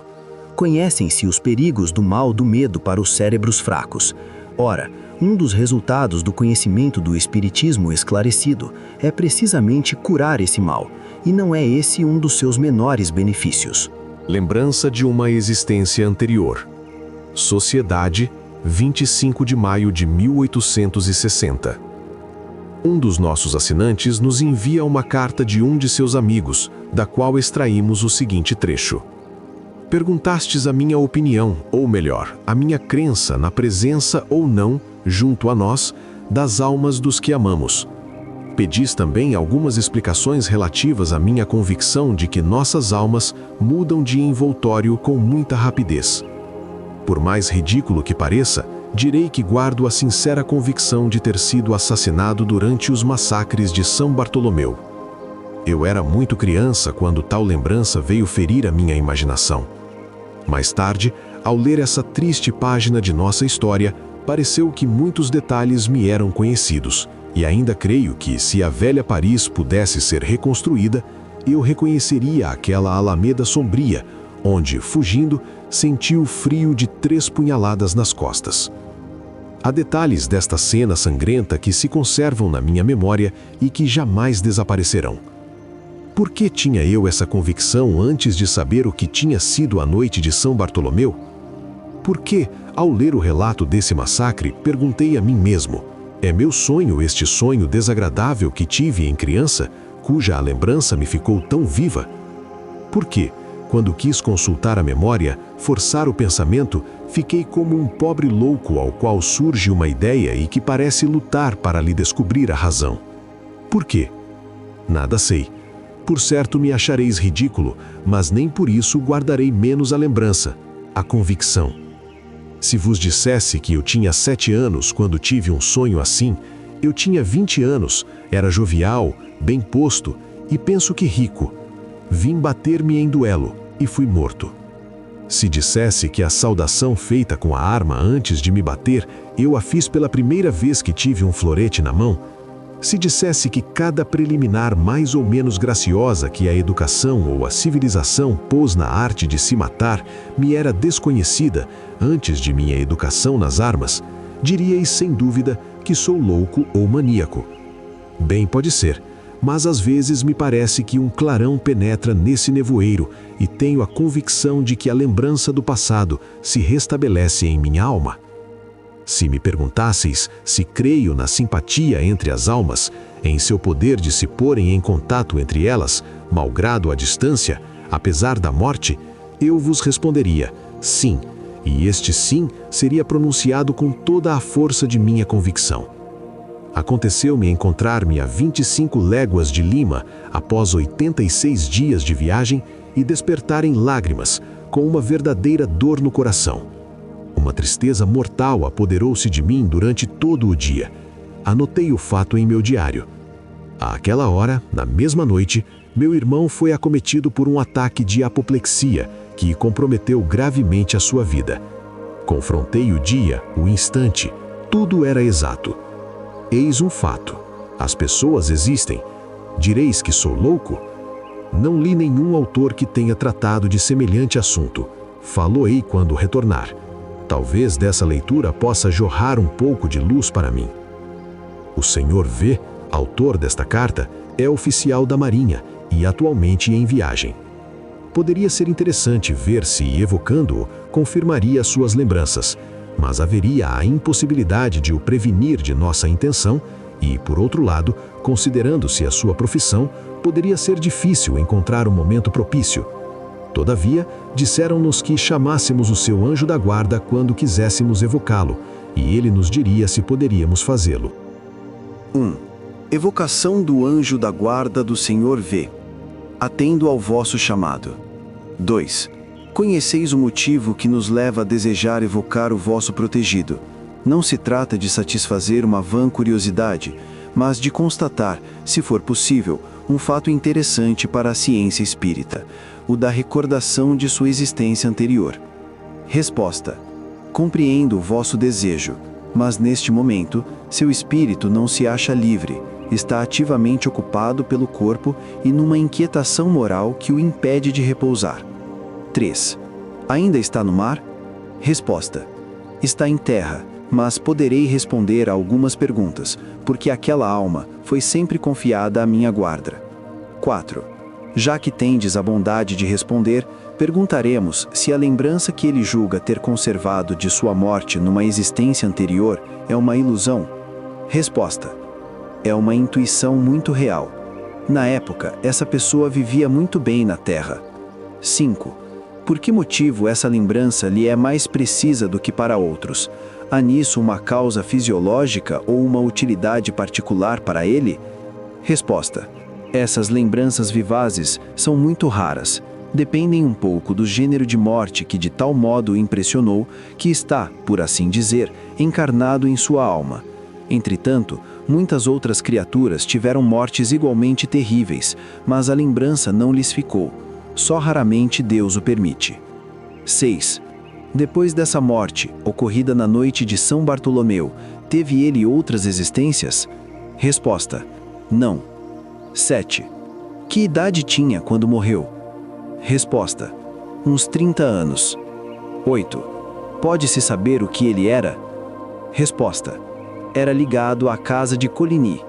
Conhecem-se os perigos do mal do medo para os cérebros fracos. Ora, um dos resultados do conhecimento do espiritismo esclarecido é precisamente curar esse mal, e não é esse um dos seus menores benefícios. Lembrança de uma existência anterior. Sociedade, 25 de maio de 1860. Um dos nossos assinantes nos envia uma carta de um de seus amigos, da qual extraímos o seguinte trecho. Perguntastes a minha opinião, ou melhor, a minha crença na presença ou não, junto a nós, das almas dos que amamos. Pedis também algumas explicações relativas à minha convicção de que nossas almas mudam de envoltório com muita rapidez. Por mais ridículo que pareça, direi que guardo a sincera convicção de ter sido assassinado durante os massacres de São Bartolomeu. Eu era muito criança quando tal lembrança veio ferir a minha imaginação. Mais tarde, ao ler essa triste página de nossa história, pareceu que muitos detalhes me eram conhecidos, e ainda creio que, se a velha Paris pudesse ser reconstruída, eu reconheceria aquela alameda sombria, onde, fugindo, senti o frio de 3 punhaladas nas costas. Há detalhes desta cena sangrenta que se conservam na minha memória e que jamais desaparecerão. Por que tinha eu essa convicção antes de saber o que tinha sido a noite de São Bartolomeu? Porque, ao ler o relato desse massacre, perguntei a mim mesmo: é meu sonho este sonho desagradável que tive em criança, cuja a lembrança me ficou tão viva? Por quê? Quando quis consultar a memória, forçar o pensamento, fiquei como um pobre louco ao qual surge uma ideia e que parece lutar para lhe descobrir a razão. Por quê? Nada sei. Por certo me achareis ridículo, mas nem por isso guardarei menos a lembrança, a convicção. Se vos dissesse que eu tinha 7 anos quando tive um sonho assim, eu tinha 20 anos, era jovial, bem posto e penso que rico. Vim bater-me em duelo e fui morto. Se dissesse que a saudação feita com a arma antes de me bater, eu a fiz pela primeira vez que tive um florete na mão, se dissesse que cada preliminar mais ou menos graciosa que a educação ou a civilização pôs na arte de se matar me era desconhecida antes de minha educação nas armas, diríeis sem dúvida que sou louco ou maníaco. Bem pode ser, mas às vezes me parece que um clarão penetra nesse nevoeiro e tenho a convicção de que a lembrança do passado se restabelece em minha alma. Se me perguntasseis se creio na simpatia entre as almas, em seu poder de se porem em contato entre elas, malgrado a distância, apesar da morte, eu vos responderia, sim, e este sim seria pronunciado com toda a força de minha convicção. Aconteceu-me encontrar-me a 25 léguas de Lima, após 86 dias de viagem, e despertar em lágrimas, com uma verdadeira dor no coração. Uma tristeza mortal apoderou-se de mim durante todo o dia. Anotei o fato em meu diário. Àquela hora, na mesma noite, meu irmão foi acometido por um ataque de apoplexia, que comprometeu gravemente a sua vida. Confrontei o dia, o instante, tudo era exato. Eis um fato: as pessoas existem. Direis que sou louco? Não li nenhum autor que tenha tratado de semelhante assunto. Falo-ei quando retornar. Talvez dessa leitura possa jorrar um pouco de luz para mim. O Sr. V, autor desta carta, é oficial da Marinha e atualmente em viagem. Poderia ser interessante ver se, evocando-o, confirmaria suas lembranças, mas haveria a impossibilidade de o prevenir de nossa intenção e, por outro lado, considerando-se a sua profissão, poderia ser difícil encontrar um momento propício. Todavia, disseram-nos que chamássemos o seu anjo da guarda quando quiséssemos evocá-lo, e ele nos diria se poderíamos fazê-lo. 1. Evocação do anjo da guarda do Sr. V. Atendo ao vosso chamado. 2. Conheceis o motivo que nos leva a desejar evocar o vosso protegido. Não se trata de satisfazer uma vã curiosidade, mas de constatar, se for possível, um fato interessante para a ciência espírita, o da recordação de sua existência anterior. Resposta: compreendo o vosso desejo, mas neste momento, seu espírito não se acha livre, está ativamente ocupado pelo corpo e numa inquietação moral que o impede de repousar. 3. Ainda está no mar? Resposta: está em terra, mas poderei responder a algumas perguntas, porque aquela alma foi sempre confiada à minha guarda. 4. Já que tendes a bondade de responder, perguntaremos se a lembrança que ele julga ter conservado de sua morte numa existência anterior é uma ilusão. Resposta: é uma intuição muito real. Na época, essa pessoa vivia muito bem na Terra. 5. Por que motivo essa lembrança lhe é mais precisa do que para outros? Há nisso uma causa fisiológica ou uma utilidade particular para ele? Resposta: essas lembranças vivazes são muito raras. Dependem um pouco do gênero de morte que de tal modo o impressionou que está, por assim dizer, encarnado em sua alma. Entretanto, muitas outras criaturas tiveram mortes igualmente terríveis, mas a lembrança não lhes ficou. Só raramente Deus o permite. 6. Depois dessa morte, ocorrida na noite de São Bartolomeu, teve ele outras existências? Resposta: não. 7. Que idade tinha quando morreu? Resposta: uns 30 anos. 8. Pode-se saber o que ele era? Resposta: era ligado à casa de Coligny.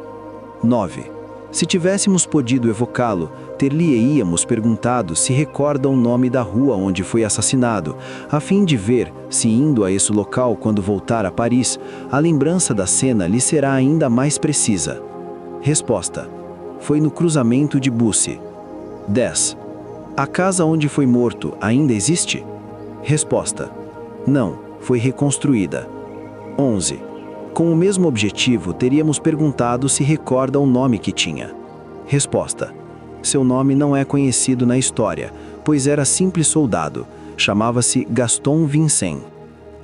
9. Se tivéssemos podido evocá-lo, ter-lhe-íamos perguntado se recorda o nome da rua onde foi assassinado, a fim de ver se, indo a esse local quando voltar a Paris, a lembrança da cena lhe será ainda mais precisa. Resposta: foi no cruzamento de Bussy. 10. A casa onde foi morto ainda existe? Resposta: não, foi reconstruída. 11. Com o mesmo objetivo, teríamos perguntado se recorda o nome que tinha. Resposta: seu nome não é conhecido na história, pois era simples soldado. Chamava-se Gaston Vincent.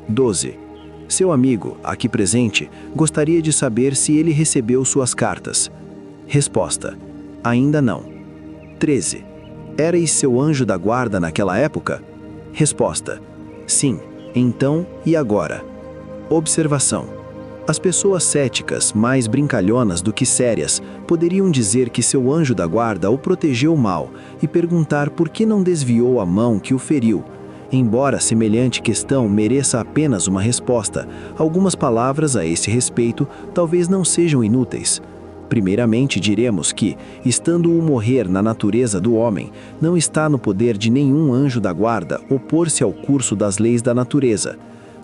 12. Seu amigo, aqui presente, gostaria de saber se ele recebeu suas cartas. Resposta: ainda não. 13. Erais seu anjo da guarda naquela época? Resposta: sim, então e agora. Observação: as pessoas céticas, mais brincalhonas do que sérias, poderiam dizer que seu anjo da guarda o protegeu mal e perguntar por que não desviou a mão que o feriu. Embora semelhante questão mereça apenas uma resposta, algumas palavras a esse respeito talvez não sejam inúteis. Primeiramente diremos que, estando o morrer na natureza do homem, não está no poder de nenhum anjo da guarda opor-se ao curso das leis da natureza.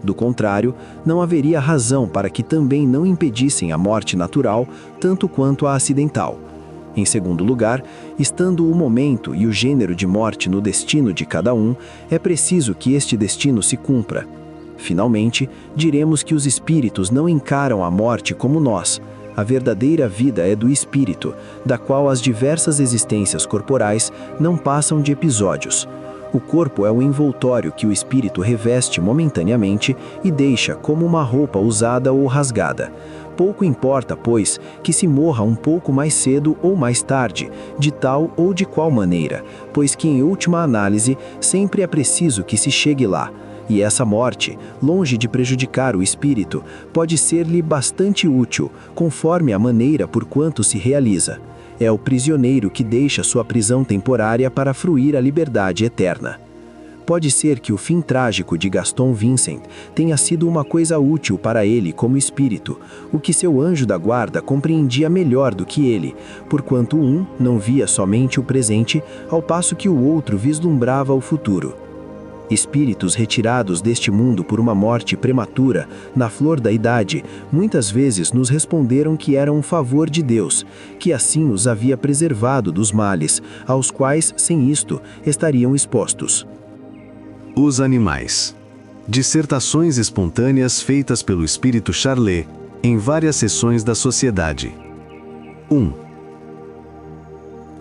Do contrário, não haveria razão para que também não impedissem a morte natural, tanto quanto a acidental. Em segundo lugar, estando o momento e o gênero de morte no destino de cada um, é preciso que este destino se cumpra. Finalmente, diremos que os espíritos não encaram a morte como nós. A verdadeira vida é do espírito, da qual as diversas existências corporais não passam de episódios. O corpo é o envoltório que o espírito reveste momentaneamente e deixa como uma roupa usada ou rasgada. Pouco importa, pois, que se morra um pouco mais cedo ou mais tarde, de tal ou de qual maneira, pois que em última análise sempre é preciso que se chegue lá. E essa morte, longe de prejudicar o espírito, pode ser-lhe bastante útil, conforme a maneira por quanto se realiza. É o prisioneiro que deixa sua prisão temporária para fruir a liberdade eterna. Pode ser que o fim trágico de Gaston Vincent tenha sido uma coisa útil para ele como espírito, o que seu anjo da guarda compreendia melhor do que ele, porquanto um não via somente o presente, ao passo que o outro vislumbrava o futuro. Espíritos retirados deste mundo por uma morte prematura, na flor da idade, muitas vezes nos responderam que era um favor de Deus, que assim os havia preservado dos males, aos quais, sem isto, estariam expostos. Os animais. Dissertações espontâneas feitas pelo espírito Charlet em várias sessões da sociedade. 1.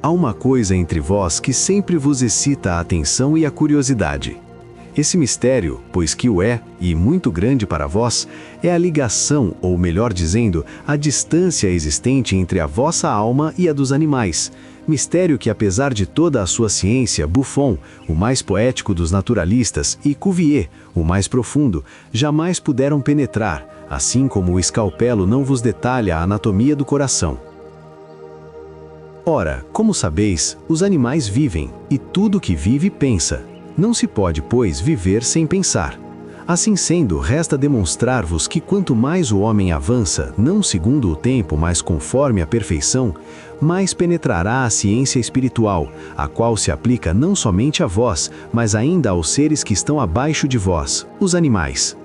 Há uma coisa entre vós que sempre vos excita a atenção e a curiosidade. Esse mistério, pois que o é, e muito grande para vós, é a ligação, ou melhor dizendo, a distância existente entre a vossa alma e a dos animais. Mistério que, apesar de toda a sua ciência, Buffon, o mais poético dos naturalistas, e Cuvier, o mais profundo, jamais puderam penetrar, assim como o escalpelo não vos detalha a anatomia do coração. Ora, como sabeis, os animais vivem, e tudo que vive pensa. Não se pode, pois, viver sem pensar. Assim sendo, resta demonstrar-vos que quanto mais o homem avança, não segundo o tempo, mas conforme a perfeição, mais penetrará a ciência espiritual, a qual se aplica não somente a vós, mas ainda aos seres que estão abaixo de vós, os animais.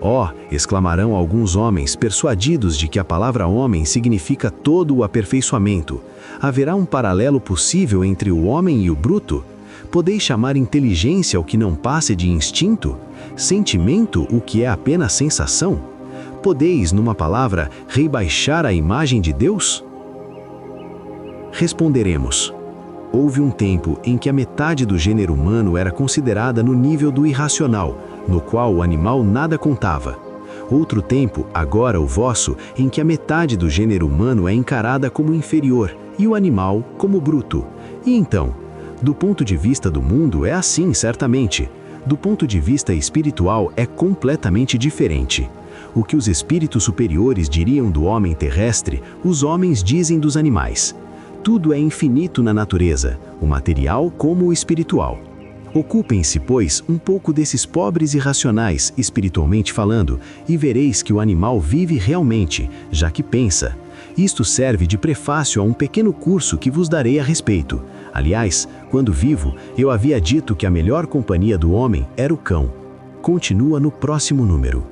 Ó, exclamarão alguns homens, persuadidos de que a palavra homem significa todo o aperfeiçoamento. Haverá um paralelo possível entre o homem e o bruto? Podeis chamar inteligência o que não passe de instinto? Sentimento o que é apenas sensação? Podeis, numa palavra, rebaixar a imagem de Deus? Responderemos. Houve um tempo em que a metade do gênero humano era considerada no nível do irracional, no qual o animal nada contava. Outro tempo, agora o vosso, em que a metade do gênero humano é encarada como inferior e o animal como bruto. E então, do ponto de vista do mundo é assim, certamente. Do ponto de vista espiritual é completamente diferente. O que os espíritos superiores diriam do homem terrestre, os homens dizem dos animais. Tudo é infinito na natureza, o material como o espiritual. Ocupem-se, pois, um pouco desses pobres irracionais, espiritualmente falando, e vereis que o animal vive realmente, já que pensa. Isto serve de prefácio a um pequeno curso que vos darei a respeito. Aliás, quando vivo, eu havia dito que a melhor companhia do homem era o cão. Continua no próximo número.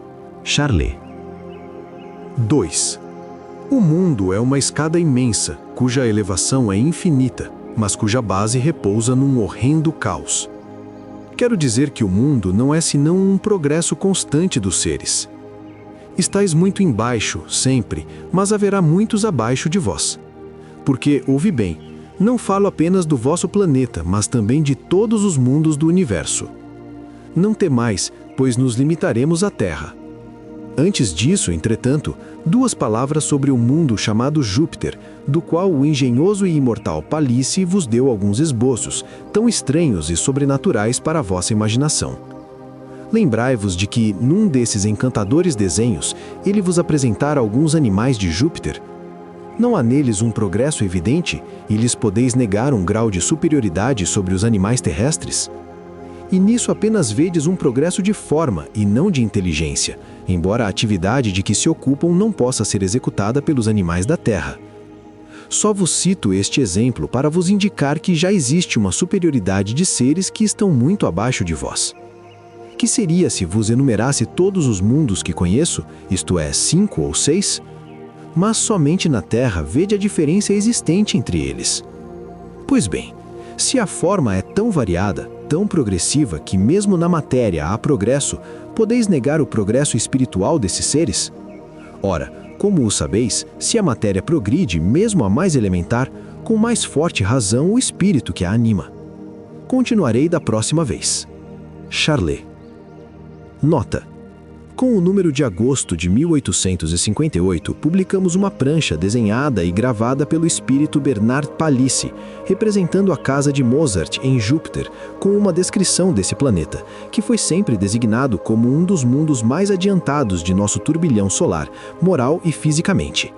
Charlet. 2. O mundo é uma escada imensa, cuja elevação é infinita, mas cuja base repousa num horrendo caos. Quero dizer que o mundo não é senão um progresso constante dos seres. Estais muito embaixo, sempre, mas haverá muitos abaixo de vós. Porque, ouve bem, não falo apenas do vosso planeta, mas também de todos os mundos do universo. Não temais, pois nos limitaremos à Terra. Antes disso, entretanto, 2 palavras sobre o mundo chamado Júpiter, do qual o engenhoso e imortal Palissy vos deu alguns esboços, tão estranhos e sobrenaturais para a vossa imaginação. Lembrai-vos de que, num desses encantadores desenhos, ele vos apresentara alguns animais de Júpiter. Não há neles um progresso evidente, e lhes podeis negar um grau de superioridade sobre os animais terrestres? E nisso apenas vedes um progresso de forma e não de inteligência, embora a atividade de que se ocupam não possa ser executada pelos animais da terra. Só vos cito este exemplo para vos indicar que já existe uma superioridade de seres que estão muito abaixo de vós. Que seria se vos enumerasse todos os mundos que conheço, isto é, 5 ou 6? Mas somente na Terra vede a diferença existente entre eles. Pois bem, se a forma é tão variada, tão progressiva que mesmo na matéria há progresso, podeis negar o progresso espiritual desses seres? Ora, como o sabeis, se a matéria progride, mesmo a mais elementar, com mais forte razão o espírito que a anima. Continuarei da próxima vez. Charlet. Nota. Com o número de agosto de 1858, publicamos uma prancha desenhada e gravada pelo espírito Bernard Palissy, representando a casa de Mozart em Júpiter, com uma descrição desse planeta, que foi sempre designado como um dos mundos mais adiantados de nosso turbilhão solar, moral e fisicamente.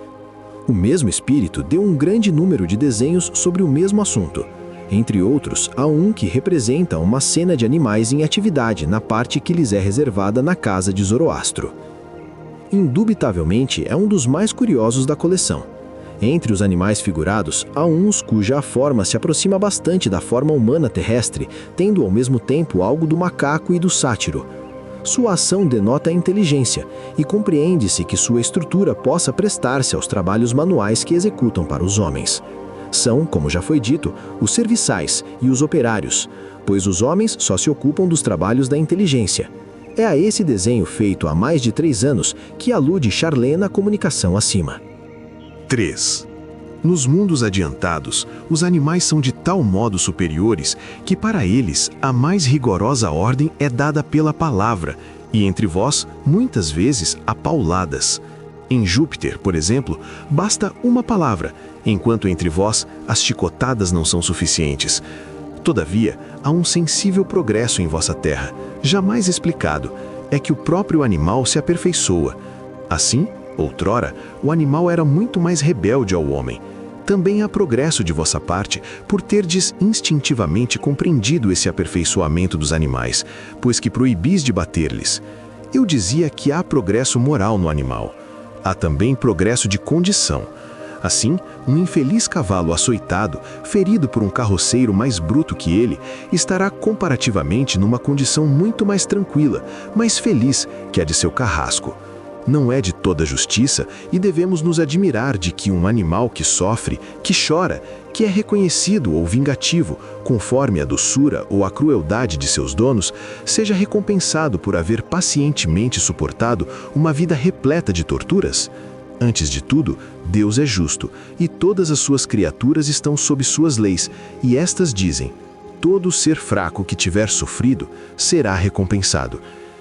O mesmo espírito deu um grande número de desenhos sobre o mesmo assunto. Entre outros, há um que representa uma cena de animais em atividade na parte que lhes é reservada na casa de Zoroastro. Indubitavelmente, é um dos mais curiosos da coleção. Entre os animais figurados, há uns cuja forma se aproxima bastante da forma humana terrestre, tendo ao mesmo tempo algo do macaco e do sátiro. Sua ação denota a inteligência, e compreende-se que sua estrutura possa prestar-se aos trabalhos manuais que executam para os homens. São, como já foi dito, os serviçais e os operários, pois os homens só se ocupam dos trabalhos da inteligência. É a esse desenho feito há mais de 3 anos que alude Charlet na comunicação acima. 3. Nos mundos adiantados, os animais são de tal modo superiores que para eles a mais rigorosa ordem é dada pela palavra, e entre vós, muitas vezes, a pauladas. Em Júpiter, por exemplo, basta uma palavra, enquanto entre vós as chicotadas não são suficientes. Todavia, há um sensível progresso em vossa terra, jamais explicado, é que o próprio animal se aperfeiçoa. Assim, outrora, o animal era muito mais rebelde ao homem. Também há progresso de vossa parte, por terdes instintivamente compreendido esse aperfeiçoamento dos animais, pois que proibis de bater-lhes. Eu dizia que há progresso moral no animal. Há também progresso de condição. Assim, um infeliz cavalo açoitado, ferido por um carroceiro mais bruto que ele, estará comparativamente numa condição muito mais tranquila, mais feliz que a de seu carrasco. Não é de toda justiça e devemos nos admirar de que um animal que sofre, que chora, que é reconhecido ou vingativo, conforme a doçura ou a crueldade de seus donos, seja recompensado por haver pacientemente suportado uma vida repleta de torturas? Antes de tudo, Deus é justo, e todas as suas criaturas estão sob suas leis, e estas dizem: todo ser fraco que tiver sofrido será recompensado,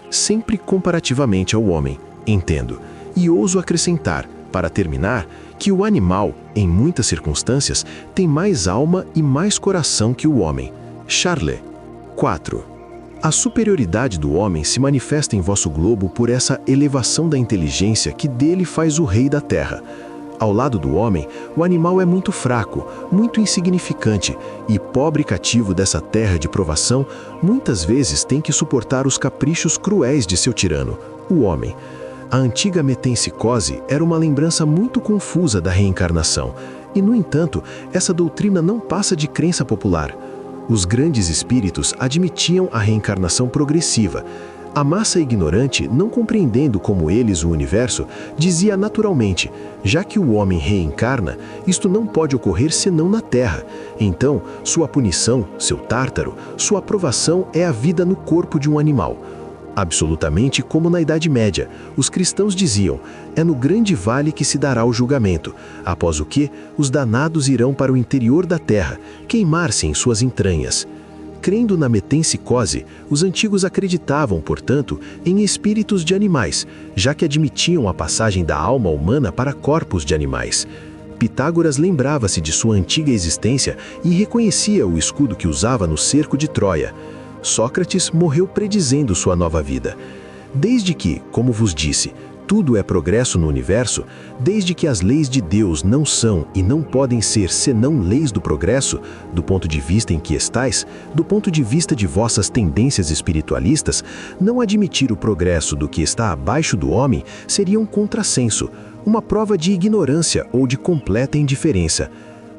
sempre comparativamente ao homem. Entendo, e ouso acrescentar, para terminar, que o animal, em muitas circunstâncias, tem mais alma e mais coração que o homem. Charlet. 4. A superioridade do homem se manifesta em vosso globo por essa elevação da inteligência que dele faz o rei da terra. Ao lado do homem, o animal é muito fraco, muito insignificante, e pobre cativo dessa terra de provação, muitas vezes tem que suportar os caprichos cruéis de seu tirano, o homem. A antiga metempsicose era uma lembrança muito confusa da reencarnação, e, no entanto, essa doutrina não passa de crença popular. Os grandes espíritos admitiam a reencarnação progressiva. A massa ignorante, não compreendendo como eles o universo, dizia naturalmente: já que o homem reencarna, isto não pode ocorrer senão na Terra. Então, sua punição, seu tártaro, sua aprovação é a vida no corpo de um animal. Absolutamente como na Idade Média, os cristãos diziam: é no grande vale que se dará o julgamento, após o que os danados irão para o interior da terra, queimar-se em suas entranhas. Crendo na metempsicose, os antigos acreditavam, portanto, em espíritos de animais, já que admitiam a passagem da alma humana para corpos de animais. Pitágoras lembrava-se de sua antiga existência e reconhecia o escudo que usava no cerco de Troia. Sócrates morreu predizendo sua nova vida. Desde que, como vos disse, tudo é progresso no universo, desde que as leis de Deus não são e não podem ser senão leis do progresso, do ponto de vista em que estais, do ponto de vista de vossas tendências espiritualistas, não admitir o progresso do que está abaixo do homem seria um contrassenso, uma prova de ignorância ou de completa indiferença.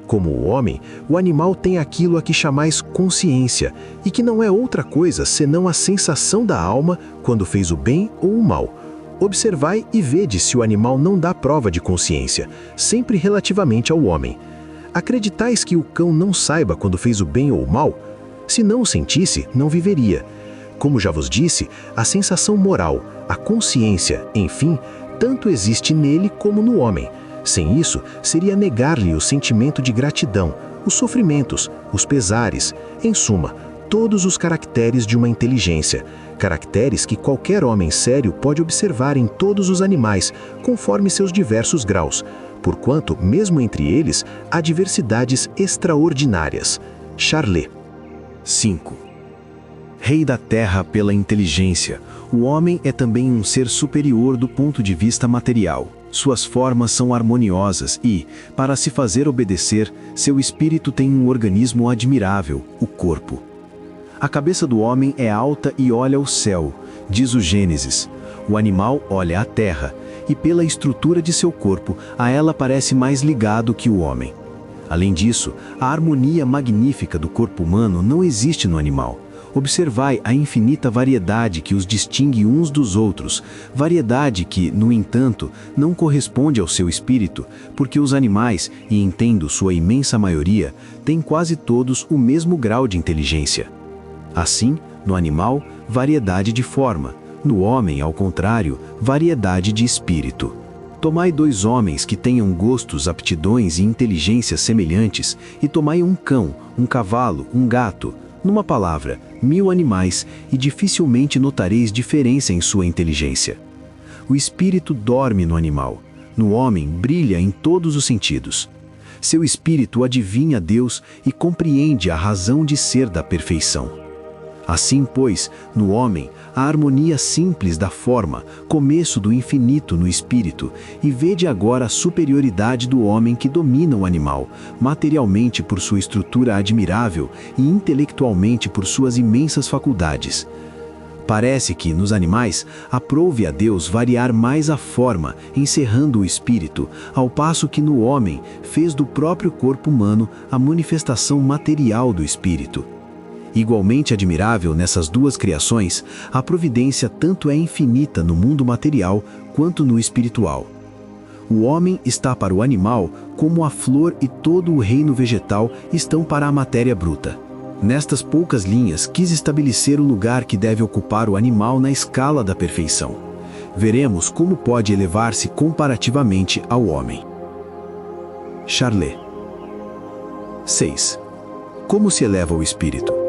Como o homem, o animal tem aquilo a que chamais consciência, e que não é outra coisa senão a sensação da alma quando fez o bem ou o mal. Observai e vede se o animal não dá prova de consciência, sempre relativamente ao homem. Acreditais que o cão não saiba quando fez o bem ou o mal? Se não o sentisse, não viveria. Como já vos disse, a sensação moral, a consciência, enfim, tanto existe nele como no homem. Sem isso, seria negar-lhe o sentimento de gratidão, os sofrimentos, os pesares, em suma, todos os caracteres de uma inteligência, caracteres que qualquer homem sério pode observar em todos os animais, conforme seus diversos graus, porquanto, mesmo entre eles, há diversidades extraordinárias. Charlet. 5. Rei da terra pela inteligência, o homem é também um ser superior do ponto de vista material. Suas formas são harmoniosas e, para se fazer obedecer, seu espírito tem um organismo admirável, o corpo. A cabeça do homem é alta e olha o céu, diz o Gênesis. O animal olha a terra, e pela estrutura de seu corpo, a ela parece mais ligado que o homem. Além disso, a harmonia magnífica do corpo humano não existe no animal. Observai a infinita variedade que os distingue uns dos outros, variedade que, no entanto, não corresponde ao seu espírito, porque os animais, e entendo sua imensa maioria, têm quase todos o mesmo grau de inteligência. Assim, no animal, variedade de forma, no homem, ao contrário, variedade de espírito. Tomai 2 homens que tenham gostos, aptidões e inteligências semelhantes, e tomai um cão, um cavalo, um gato, numa palavra, 1000 animais, e dificilmente notareis diferença em sua inteligência. O espírito dorme no animal, no homem brilha em todos os sentidos. Seu espírito adivinha Deus e compreende a razão de ser da perfeição. Assim, pois, no homem, a harmonia simples da forma, começo do infinito no espírito, e vede agora a superioridade do homem que domina o animal, materialmente por sua estrutura admirável e intelectualmente por suas imensas faculdades. Parece que, nos animais, aprouve a Deus variar mais a forma, encerrando o espírito, ao passo que no homem fez do próprio corpo humano a manifestação material do espírito. Igualmente admirável nessas 2 criações, a providência tanto é infinita no mundo material quanto no espiritual. O homem está para o animal como a flor e todo o reino vegetal estão para a matéria bruta. Nestas poucas linhas quis estabelecer o lugar que deve ocupar o animal na escala da perfeição. Veremos como pode elevar-se comparativamente ao homem. Charlet. 6. Como se eleva o espírito?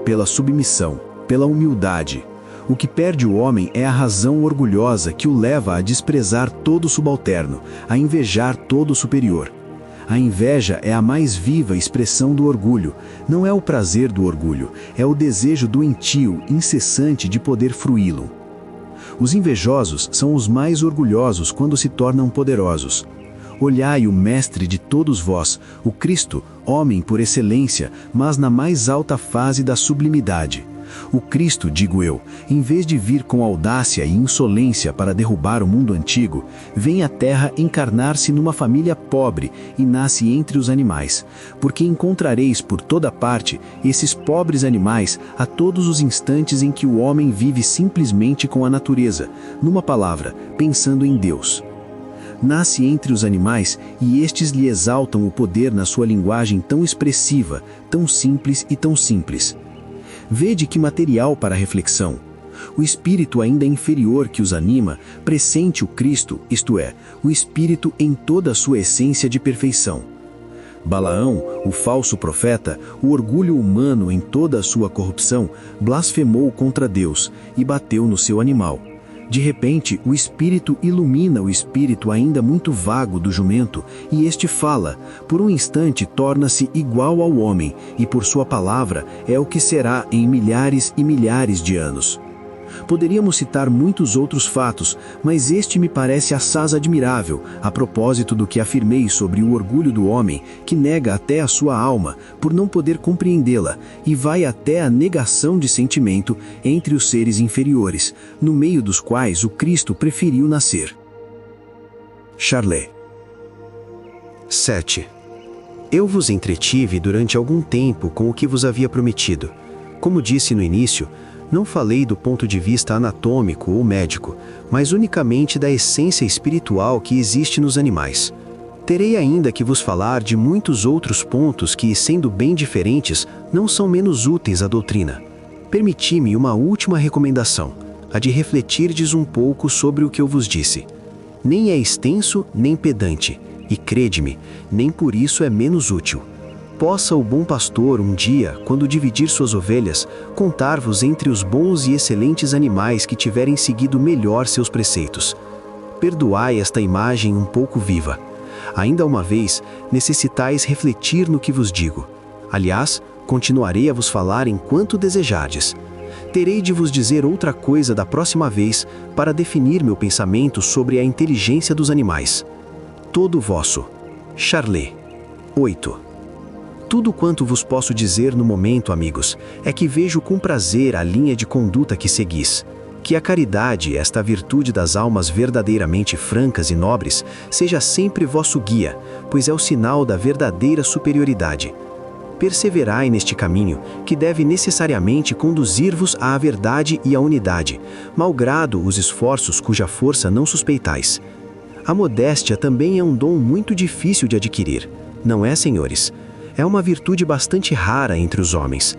Pela submissão, pela humildade. O que perde o homem é a razão orgulhosa que o leva a desprezar todo subalterno, a invejar todo superior. A inveja é a mais viva expressão do orgulho. Não é o prazer do orgulho, é o desejo doentio, incessante de poder fruí-lo. Os invejosos são os mais orgulhosos quando se tornam poderosos. Olhai o Mestre de todos vós, o Cristo, homem por excelência, mas na mais alta fase da sublimidade. O Cristo, digo eu, em vez de vir com audácia e insolência para derrubar o mundo antigo, vem à terra encarnar-se numa família pobre e nasce entre os animais, porque encontrareis por toda parte esses pobres animais a todos os instantes em que o homem vive simplesmente com a natureza, numa palavra, pensando em Deus. Nasce entre os animais e estes lhe exaltam o poder na sua linguagem tão expressiva, tão simples e tão simples. Vede que material para a reflexão. O espírito ainda inferior que os anima pressente o Cristo, isto é, o espírito em toda a sua essência de perfeição. Balaão, o falso profeta, o orgulho humano em toda a sua corrupção, blasfemou contra Deus e bateu no seu animal. De repente, o espírito ilumina o espírito ainda muito vago do jumento, e este fala, por um instante torna-se igual ao homem, e por sua palavra é o que será em milhares e milhares de anos. Poderíamos citar muitos outros fatos, mas este me parece assaz admirável, a propósito do que afirmei sobre o orgulho do homem, que nega até a sua alma, por não poder compreendê-la, e vai até a negação de sentimento entre os seres inferiores, no meio dos quais o Cristo preferiu nascer. Charlet. 7. Eu vos entretive durante algum tempo com o que vos havia prometido. Como disse no início, não falei do ponto de vista anatômico ou médico, mas unicamente da essência espiritual que existe nos animais. Terei ainda que vos falar de muitos outros pontos que, sendo bem diferentes, não são menos úteis à doutrina. Permiti-me uma última recomendação, a de refletirdes um pouco sobre o que eu vos disse. Nem é extenso, nem pedante, e crede-me, nem por isso é menos útil. possa o bom pastor um dia, quando dividir suas ovelhas, contar-vos entre os bons e excelentes animais que tiverem seguido melhor seus preceitos. Perdoai esta imagem um pouco viva. Ainda uma vez, necessitais refletir no que vos digo. Aliás, continuarei a vos falar enquanto desejardes. Terei de vos dizer outra coisa da próxima vez para definir meu pensamento sobre a inteligência dos animais. Todo vosso. Charlet. 8. Tudo quanto vos posso dizer no momento, amigos, é que vejo com prazer a linha de conduta que seguis. Que a caridade, esta virtude das almas verdadeiramente francas e nobres, seja sempre vosso guia, pois é o sinal da verdadeira superioridade. Perseverai neste caminho, que deve necessariamente conduzir-vos à verdade e à unidade, malgrado os esforços cuja força não suspeitais. A modéstia também é um dom muito difícil de adquirir, não é, senhores? É uma virtude bastante rara entre os homens.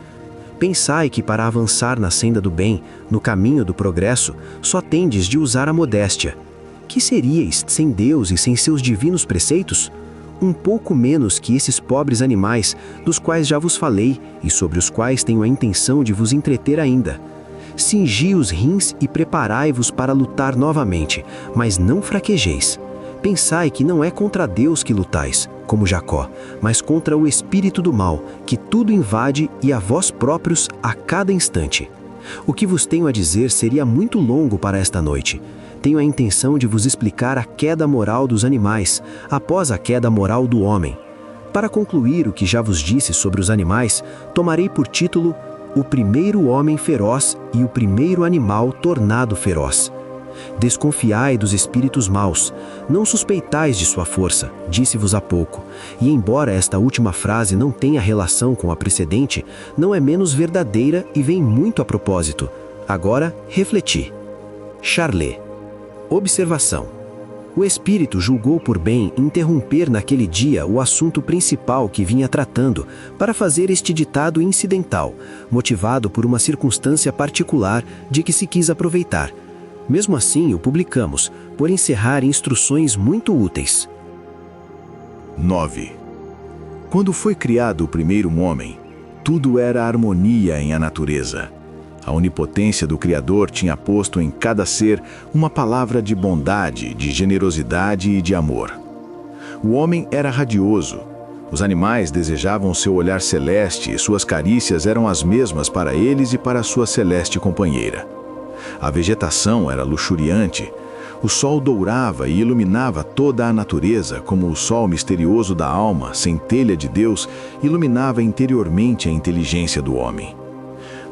Pensai que para avançar na senda do bem, no caminho do progresso, só tendes de usar a modéstia. Que seríeis sem Deus e sem seus divinos preceitos? Um pouco menos que esses pobres animais, dos quais já vos falei e sobre os quais tenho a intenção de vos entreter ainda. Cingi os rins e preparai-vos para lutar novamente, mas não fraquejeis. Pensai que não é contra Deus que lutais, como Jacó, mas contra o espírito do mal, que tudo invade e a vós próprios a cada instante. O que vos tenho a dizer seria muito longo para esta noite. Tenho a intenção de vos explicar a queda moral dos animais, após a queda moral do homem. Para concluir o que já vos disse sobre os animais, tomarei por título O primeiro homem feroz e o primeiro animal tornado feroz. Desconfiai dos espíritos maus, não suspeitais de sua força, disse-vos há pouco, e embora esta última frase não tenha relação com a precedente, não é menos verdadeira e vem muito a propósito. Agora, refleti. Charlet. Observação. O espírito julgou por bem interromper naquele dia o assunto principal que vinha tratando, para fazer este ditado incidental, motivado por uma circunstância particular de que se quis aproveitar. Mesmo assim, o publicamos, por encerrar instruções muito úteis. 9. Quando foi criado o primeiro homem, tudo era harmonia em a natureza. A onipotência do Criador tinha posto em cada ser uma palavra de bondade, de generosidade e de amor. O homem era radioso. Os animais desejavam seu olhar celeste e suas carícias eram as mesmas para eles e para sua celeste companheira. A vegetação era luxuriante. O sol dourava e iluminava toda a natureza, como o sol misterioso da alma, centelha de Deus, iluminava interiormente a inteligência do homem.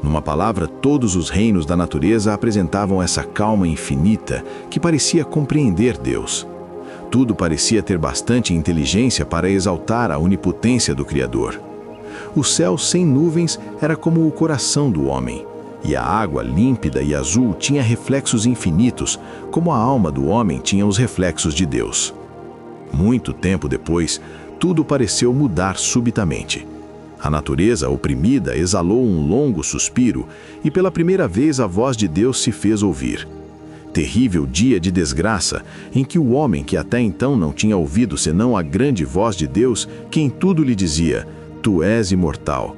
Numa palavra, todos os reinos da natureza apresentavam essa calma infinita que parecia compreender Deus. Tudo parecia ter bastante inteligência para exaltar a onipotência do Criador. O céu sem nuvens era como o coração do homem. E a água límpida e azul tinha reflexos infinitos, como a alma do homem tinha os reflexos de Deus. Muito tempo depois, tudo pareceu mudar subitamente. A natureza, oprimida, exalou um longo suspiro, e pela primeira vez a voz de Deus se fez ouvir. Terrível dia de desgraça, em que o homem que até então não tinha ouvido senão a grande voz de Deus, que em tudo lhe dizia: Tu és imortal,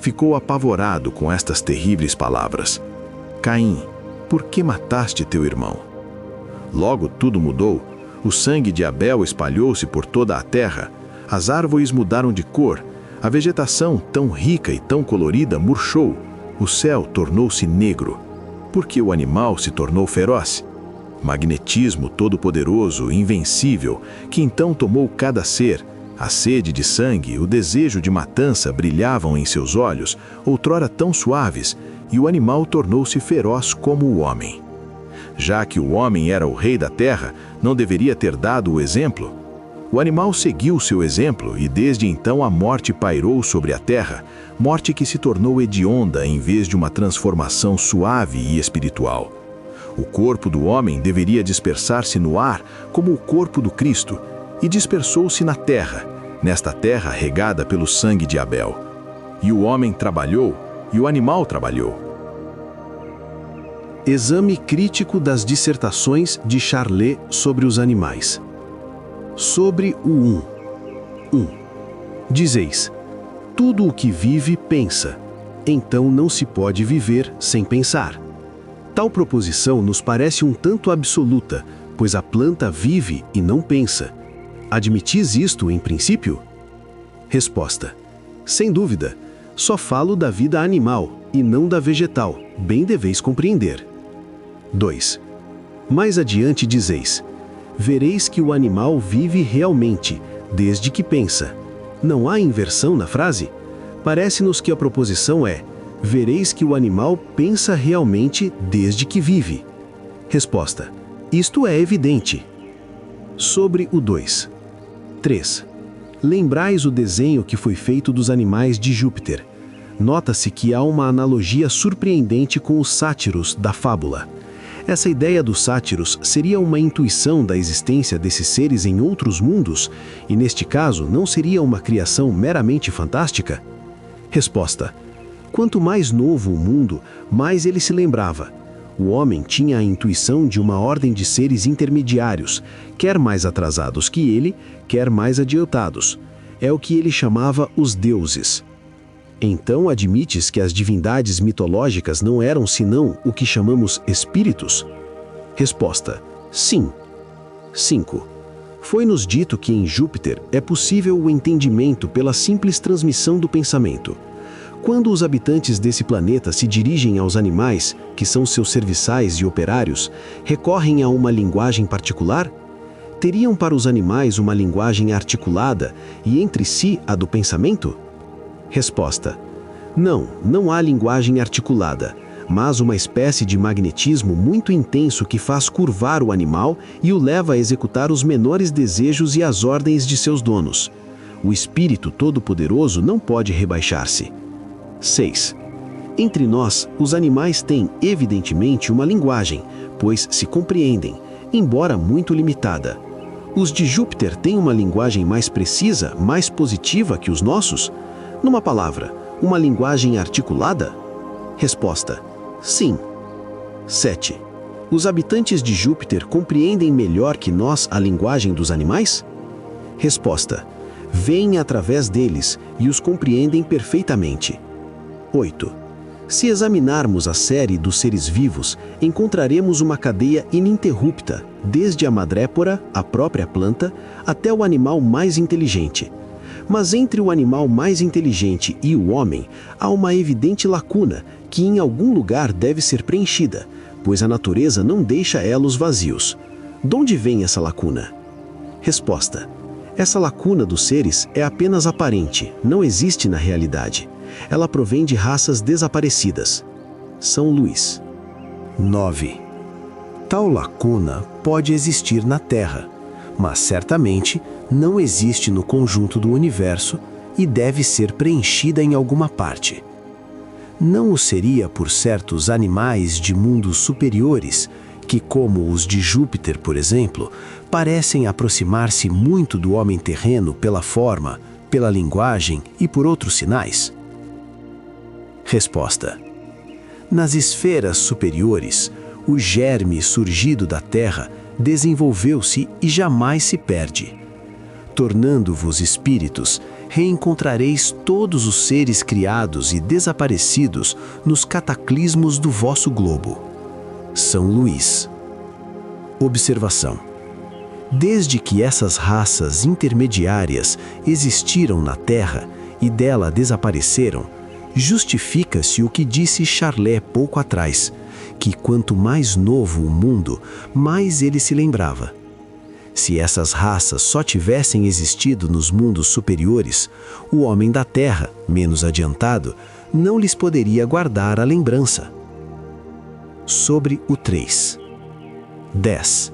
ficou apavorado com estas terríveis palavras. Caim, por que mataste teu irmão? Logo tudo mudou. O sangue de Abel espalhou-se por toda a terra. As árvores mudaram de cor. A vegetação, tão rica e tão colorida, murchou. O céu tornou-se negro. Porque o animal se tornou feroz. Magnetismo todo-poderoso, invencível, que então tomou cada ser. A sede de sangue, o desejo de matança brilhavam em seus olhos, outrora tão suaves, e o animal tornou-se feroz como o homem. Já que o homem era o rei da terra, não deveria ter dado o exemplo? O animal seguiu seu exemplo e desde então a morte pairou sobre a terra, morte que se tornou hedionda em vez de uma transformação suave e espiritual. O corpo do homem deveria dispersar-se no ar como o corpo do Cristo, e dispersou-se na terra, nesta terra regada pelo sangue de Abel. E o homem trabalhou, e o animal trabalhou. Exame crítico das dissertações de Charlet sobre os animais. Sobre o 1. Dizeis: Tudo o que vive pensa. Então não se pode viver sem pensar. Tal proposição nos parece um tanto absoluta, pois a planta vive e não pensa. Admitis isto em princípio? Resposta: sem dúvida. Só falo da vida animal e não da vegetal, bem deveis compreender. 2. Mais adiante dizeis: vereis que o animal vive realmente, desde que pensa. Não há inversão na frase? Parece-nos que a proposição é: vereis que o animal pensa realmente desde que vive. Resposta: isto é evidente. Sobre o 2. 3. Lembrais o desenho que foi feito dos animais de Júpiter. Nota-se que há uma analogia surpreendente com os sátiros da fábula. Essa ideia dos sátiros seria uma intuição da existência desses seres em outros mundos, e neste caso não seria uma criação meramente fantástica? Resposta: quanto mais novo o mundo, mais ele se lembrava. O homem tinha a intuição de uma ordem de seres intermediários, quer mais atrasados que ele, quer mais adiantados. É o que ele chamava os deuses. Então admites que as divindades mitológicas não eram senão o que chamamos espíritos? Resposta: sim. 5. Foi-nos dito que em Júpiter é possível o entendimento pela simples transmissão do pensamento. Quando os habitantes desse planeta se dirigem aos animais, que são seus serviçais e operários, recorrem a uma linguagem particular? Teriam para os animais uma linguagem articulada e entre si a do pensamento? Resposta: não há linguagem articulada, mas uma espécie de magnetismo muito intenso que faz curvar o animal e o leva a executar os menores desejos e as ordens de seus donos. O espírito todo-poderoso não pode rebaixar-se. 6. Entre nós, os animais têm, evidentemente, uma linguagem, pois se compreendem, embora muito limitada. Os de Júpiter têm uma linguagem mais precisa, mais positiva que os nossos? Numa palavra, uma linguagem articulada? Resposta: sim. 7. Os habitantes de Júpiter compreendem melhor que nós a linguagem dos animais? Resposta: veem através deles e os compreendem perfeitamente. 8. Se examinarmos a série dos seres vivos, encontraremos uma cadeia ininterrupta, desde a madrépora, a própria planta, até o animal mais inteligente. Mas entre o animal mais inteligente e o homem, há uma evidente lacuna que em algum lugar deve ser preenchida, pois a natureza não deixa elos vazios. De onde vem essa lacuna? Resposta: essa lacuna dos seres é apenas aparente, não existe na realidade. Ela provém de raças desaparecidas. São Luís. 9. Tal lacuna pode existir na Terra, mas certamente não existe no conjunto do universo e deve ser preenchida em alguma parte. Não o seria por certos animais de mundos superiores, que, como os de Júpiter, por exemplo, parecem aproximar-se muito do homem terreno pela forma, pela linguagem e por outros sinais? Resposta: nas esferas superiores, o germe surgido da Terra desenvolveu-se e jamais se perde. Tornando-vos espíritos, reencontrareis todos os seres criados e desaparecidos nos cataclismos do vosso globo. São Luís. Observação: desde que essas raças intermediárias existiram na Terra e dela desapareceram, justifica-se o que disse Charlet pouco atrás, que quanto mais novo o mundo, mais ele se lembrava. Se essas raças só tivessem existido nos mundos superiores, o homem da Terra, menos adiantado, não lhes poderia guardar a lembrança. Sobre o 3. 10.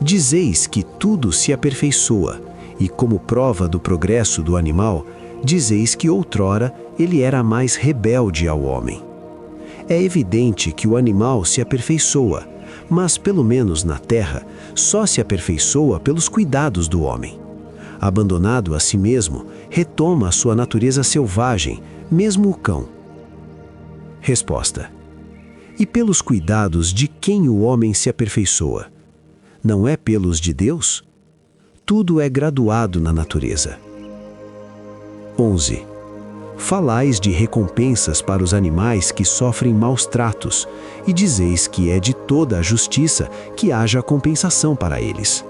Dizeis que tudo se aperfeiçoa, e como prova do progresso do animal, dizeis que outrora ele era mais rebelde ao homem. É evidente que o animal se aperfeiçoa, mas pelo menos na Terra, só se aperfeiçoa pelos cuidados do homem. Abandonado a si mesmo, retoma a sua natureza selvagem, mesmo o cão. Resposta: e pelos cuidados de quem o homem se aperfeiçoa? Não é pelos de Deus? Tudo é graduado na natureza. 11. Falais de recompensas para os animais que sofrem maus tratos, e dizeis que é de toda a justiça que haja compensação para eles.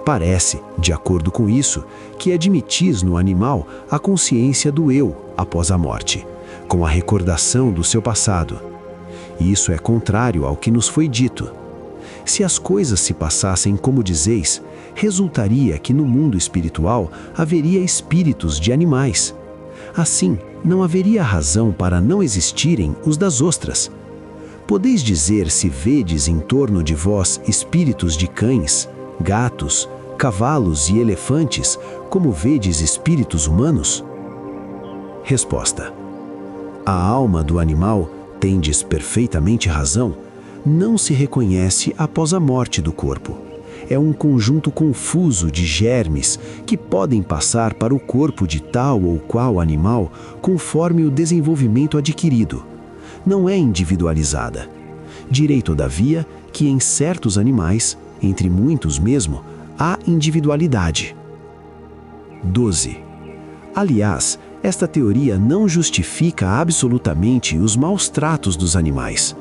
Parece, de acordo com isso, que admitis no animal a consciência do eu após a morte, com a recordação do seu passado. Isso é contrário ao que nos foi dito. Se as coisas se passassem como dizeis, resultaria que no mundo espiritual haveria espíritos de animais. Assim, não haveria razão para não existirem os das ostras. Podeis dizer se vedes em torno de vós espíritos de cães, gatos, cavalos e elefantes, como vedes espíritos humanos? Resposta: a alma do animal, tendes perfeitamente razão, não se reconhece após a morte do corpo. É um conjunto confuso de germes que podem passar para o corpo de tal ou qual animal conforme o desenvolvimento adquirido. Não é individualizada. Direi, todavia, que em certos animais, entre muitos mesmo, há individualidade. 12. Aliás, esta teoria não justifica absolutamente os maus tratos dos animais.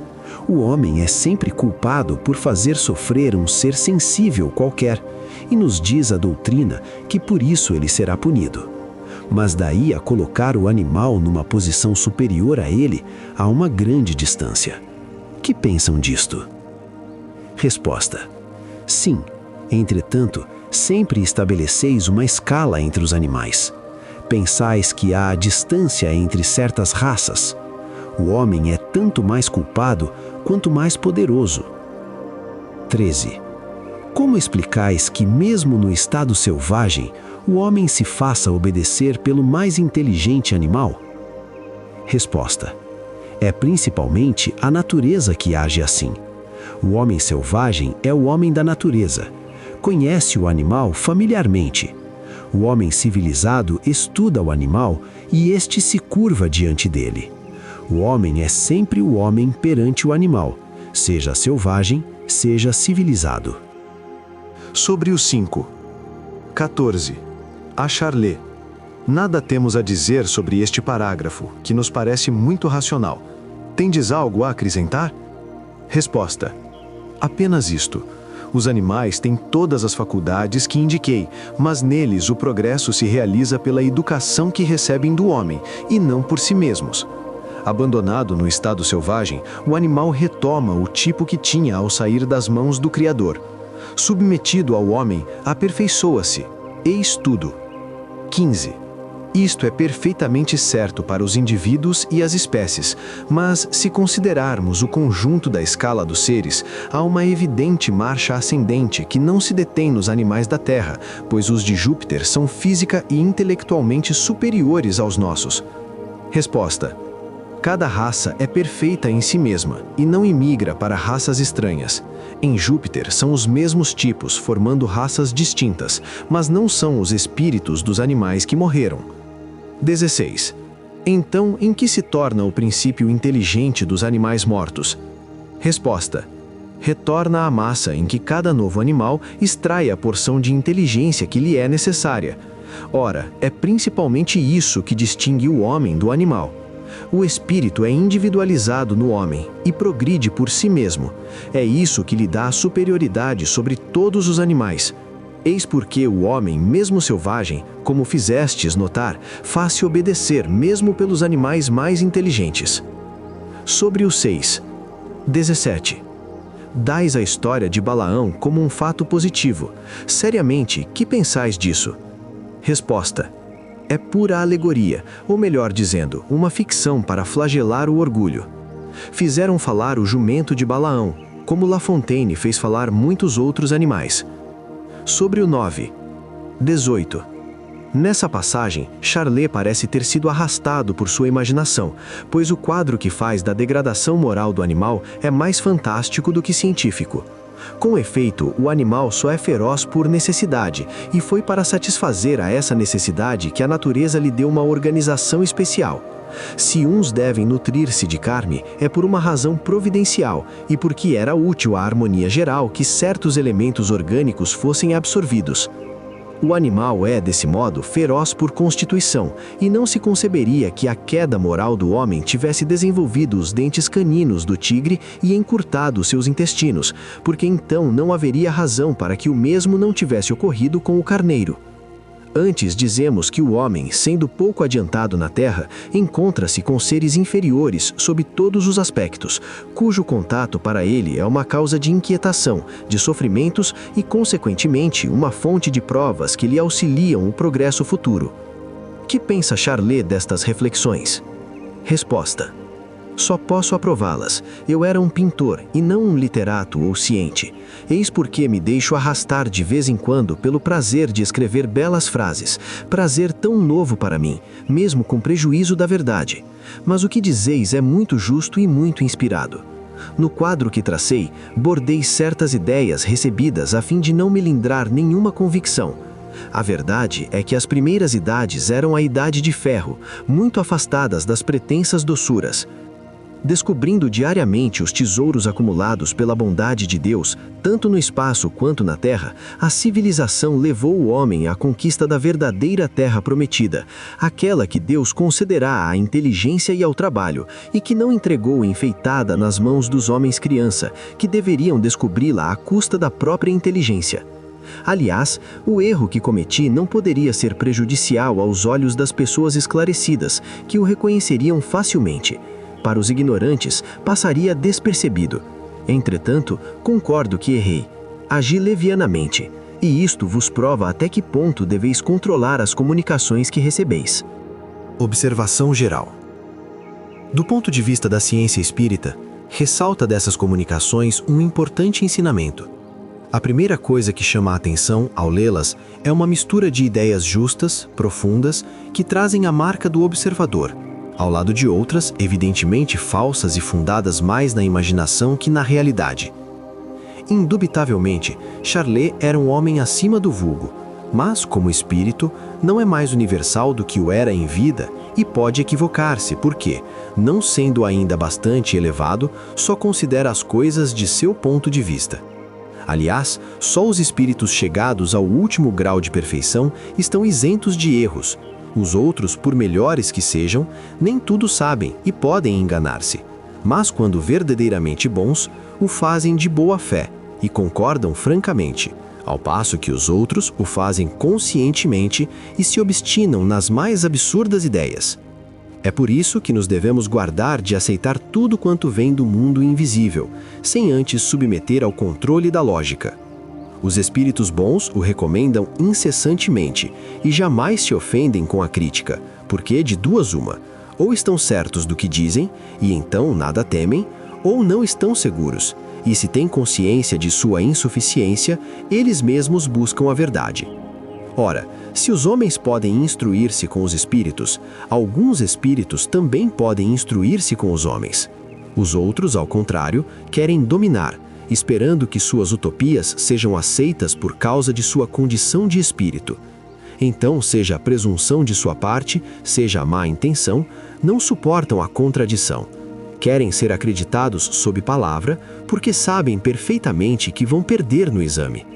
O homem é sempre culpado por fazer sofrer um ser sensível qualquer, e nos diz a doutrina que por isso ele será punido. Mas daí a colocar o animal numa posição superior a ele, há uma grande distância. Que pensam disto? Resposta: sim. Entretanto, sempre estabeleceis uma escala entre os animais. Pensais que há distância entre certas raças. O homem é tanto mais culpado quanto mais poderoso. 13. Como explicais que mesmo no estado selvagem, o homem se faça obedecer pelo mais inteligente animal? Resposta: é principalmente a natureza que age assim. O homem selvagem é o homem da natureza. Conhece o animal familiarmente. O homem civilizado estuda o animal e este se curva diante dele. O homem é sempre o homem perante o animal, seja selvagem, seja civilizado. Sobre o 5. 14. A Charlet. Nada temos a dizer sobre este parágrafo, que nos parece muito racional. Tendes algo a acrescentar? Resposta: apenas isto. Os animais têm todas as faculdades que indiquei, mas neles o progresso se realiza pela educação que recebem do homem, e não por si mesmos. Abandonado no estado selvagem, o animal retoma o tipo que tinha ao sair das mãos do Criador. Submetido ao homem, aperfeiçoa-se. Eis tudo. 15. Isto é perfeitamente certo para os indivíduos e as espécies, mas se considerarmos o conjunto da escala dos seres, há uma evidente marcha ascendente que não se detém nos animais da Terra, pois os de Júpiter são física e intelectualmente superiores aos nossos. Resposta: cada raça é perfeita em si mesma e não imigra para raças estranhas. Em Júpiter são os mesmos tipos, formando raças distintas, mas não são os espíritos dos animais que morreram. 16. Então, em que se torna o princípio inteligente dos animais mortos? Resposta: retorna à massa em que cada novo animal extrai a porção de inteligência que lhe é necessária. Ora, é principalmente isso que distingue o homem do animal. O espírito é individualizado no homem e progride por si mesmo. É isso que lhe dá a superioridade sobre todos os animais. Eis porque o homem, mesmo selvagem, como fizestes notar, faz-se obedecer mesmo pelos animais mais inteligentes. Sobre o 6. 17. Dais a história de Balaão como um fato positivo. Seriamente, que pensais disso? Resposta: é pura alegoria, ou melhor dizendo, uma ficção para flagelar o orgulho. Fizeram falar o jumento de Balaão, como La Fontaine fez falar muitos outros animais. Sobre o 9. 18. Nessa passagem, Charlet parece ter sido arrastado por sua imaginação, pois o quadro que faz da degradação moral do animal é mais fantástico do que científico. Com efeito, o animal só é feroz por necessidade, e foi para satisfazer a essa necessidade que a natureza lhe deu uma organização especial. Se uns devem nutrir-se de carne, é por uma razão providencial e porque era útil à harmonia geral que certos elementos orgânicos fossem absorvidos. O animal é, desse modo, feroz por constituição, e não se conceberia que a queda moral do homem tivesse desenvolvido os dentes caninos do tigre e encurtado seus intestinos, porque então não haveria razão para que o mesmo não tivesse ocorrido com o carneiro. Antes dizemos que o homem, sendo pouco adiantado na terra, encontra-se com seres inferiores sob todos os aspectos, cujo contato para ele é uma causa de inquietação, de sofrimentos e, consequentemente, uma fonte de provas que lhe auxiliam o progresso futuro. Que pensa Charlet destas reflexões? Resposta: só posso aprová-las. Eu era um pintor e não um literato ou ciente. Eis porque me deixo arrastar de vez em quando pelo prazer de escrever belas frases, prazer tão novo para mim, mesmo com prejuízo da verdade. Mas o que dizeis é muito justo e muito inspirado. No quadro que tracei, bordei certas ideias recebidas a fim de não melindrar nenhuma convicção. A verdade é que as primeiras idades eram a idade de ferro, muito afastadas das pretensas doçuras. Descobrindo diariamente os tesouros acumulados pela bondade de Deus, tanto no espaço quanto na terra, a civilização levou o homem à conquista da verdadeira terra prometida, aquela que Deus concederá à inteligência e ao trabalho, e que não entregou enfeitada nas mãos dos homens criança, que deveriam descobri-la à custa da própria inteligência. Aliás, o erro que cometi não poderia ser prejudicial aos olhos das pessoas esclarecidas, que o reconheceriam facilmente. Para os ignorantes, passaria despercebido. Entretanto, concordo que errei. Agi levianamente, e isto vos prova até que ponto deveis controlar as comunicações que recebeis. Observação geral. Do ponto de vista da ciência espírita, ressalta dessas comunicações um importante ensinamento. A primeira coisa que chama a atenção ao lê-las é uma mistura de ideias justas, profundas, que trazem a marca do observador, ao lado de outras, evidentemente falsas e fundadas mais na imaginação que na realidade. Indubitavelmente, Charlet era um homem acima do vulgo, mas, como espírito, não é mais universal do que o era em vida e pode equivocar-se porque, não sendo ainda bastante elevado, só considera as coisas de seu ponto de vista. Aliás, só os espíritos chegados ao último grau de perfeição estão isentos de erros. Os outros, por melhores que sejam, nem tudo sabem e podem enganar-se. Mas quando verdadeiramente bons, o fazem de boa fé e concordam francamente, ao passo que os outros o fazem conscientemente e se obstinam nas mais absurdas ideias. É por isso que nos devemos guardar de aceitar tudo quanto vem do mundo invisível, sem antes submeter ao controle da lógica. Os espíritos bons o recomendam incessantemente e jamais se ofendem com a crítica, porque de duas uma, ou estão certos do que dizem e então nada temem, ou não estão seguros, e se têm consciência de sua insuficiência, eles mesmos buscam a verdade. Ora, se os homens podem instruir-se com os espíritos, alguns espíritos também podem instruir-se com os homens. Os outros, ao contrário, querem dominar, esperando que suas utopias sejam aceitas por causa de sua condição de espírito. Então, seja a presunção de sua parte, seja a má intenção, não suportam a contradição. Querem ser acreditados sob palavra, porque sabem perfeitamente que vão perder no exame.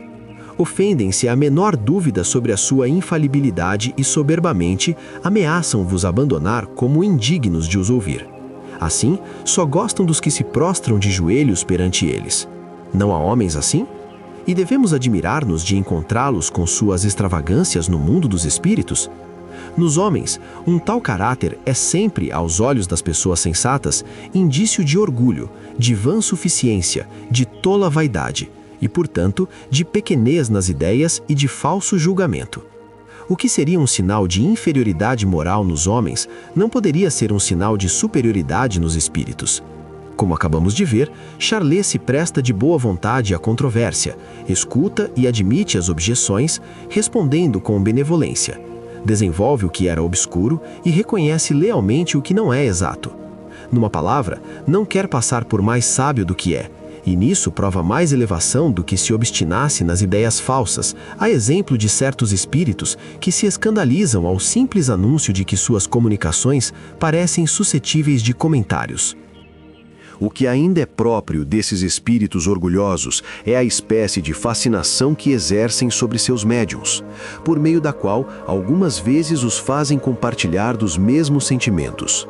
Ofendem-se à menor dúvida sobre a sua infalibilidade e soberbamente ameaçam-vos abandonar como indignos de os ouvir. Assim, só gostam dos que se prostram de joelhos perante eles. Não há homens assim? E devemos admirar-nos de encontrá-los com suas extravagâncias no mundo dos espíritos? Nos homens, um tal caráter é sempre, aos olhos das pessoas sensatas, indício de orgulho, de vã suficiência, de tola vaidade, e, portanto, de pequenez nas ideias e de falso julgamento. O que seria um sinal de inferioridade moral nos homens, não poderia ser um sinal de superioridade nos espíritos. Como acabamos de ver, Charlet se presta de boa vontade à controvérsia, escuta e admite as objeções, respondendo com benevolência. Desenvolve o que era obscuro e reconhece lealmente o que não é exato. Numa palavra, não quer passar por mais sábio do que é, e nisso prova mais elevação do que se obstinasse nas ideias falsas, a exemplo de certos espíritos que se escandalizam ao simples anúncio de que suas comunicações parecem suscetíveis de comentários. O que ainda é próprio desses espíritos orgulhosos é a espécie de fascinação que exercem sobre seus médiuns, por meio da qual algumas vezes os fazem compartilhar dos mesmos sentimentos.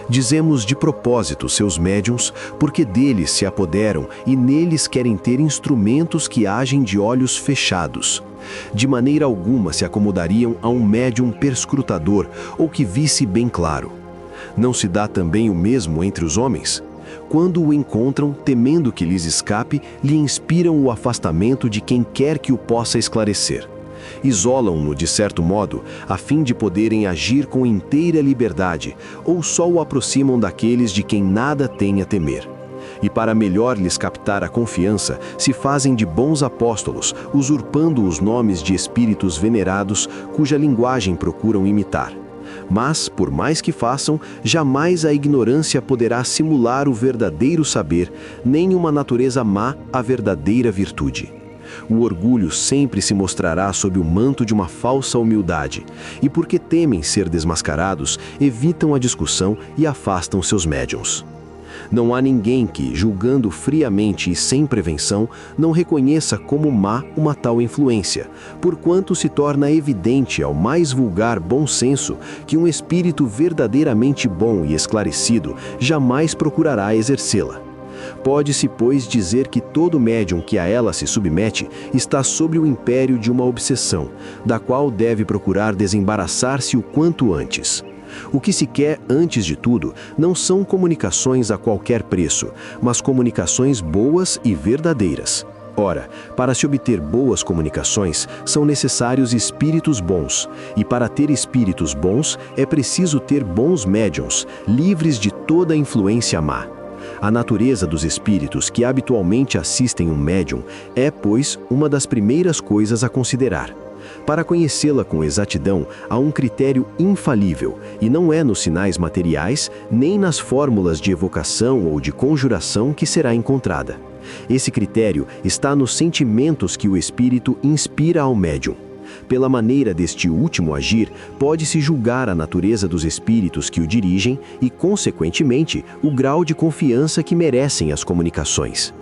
Dizemos de propósito seus médiuns, porque deles se apoderam e neles querem ter instrumentos que agem de olhos fechados. De maneira alguma se acomodariam a um médium perscrutador ou que visse bem claro. Não se dá também o mesmo entre os homens? Quando o encontram, temendo que lhes escape, lhe inspiram o afastamento de quem quer que o possa esclarecer. Isolam-no, de certo modo, a fim de poderem agir com inteira liberdade, ou só o aproximam daqueles de quem nada tem a temer. E para melhor lhes captar a confiança, se fazem de bons apóstolos, usurpando os nomes de espíritos venerados, cuja linguagem procuram imitar. Mas, por mais que façam, jamais a ignorância poderá simular o verdadeiro saber, nem uma natureza má a verdadeira virtude. O orgulho sempre se mostrará sob o manto de uma falsa humildade, e porque temem ser desmascarados, evitam a discussão e afastam seus médiuns. Não há ninguém que, julgando friamente e sem prevenção, não reconheça como má uma tal influência, porquanto se torna evidente ao mais vulgar bom senso que um espírito verdadeiramente bom e esclarecido jamais procurará exercê-la. Pode-se, pois, dizer que todo médium que a ela se submete está sob o império de uma obsessão, da qual deve procurar desembaraçar-se o quanto antes. O que se quer, antes de tudo, não são comunicações a qualquer preço, mas comunicações boas e verdadeiras. Ora, para se obter boas comunicações, são necessários espíritos bons, e para ter espíritos bons, é preciso ter bons médiuns, livres de toda influência má. A natureza dos espíritos que habitualmente assistem um médium é, pois, uma das primeiras coisas a considerar. Para conhecê-la com exatidão, há um critério infalível, e não é nos sinais materiais, nem nas fórmulas de evocação ou de conjuração que será encontrada. Esse critério está nos sentimentos que o espírito inspira ao médium. Pela maneira deste último agir, pode-se julgar a natureza dos espíritos que o dirigem e, consequentemente, o grau de confiança que merecem as comunicações.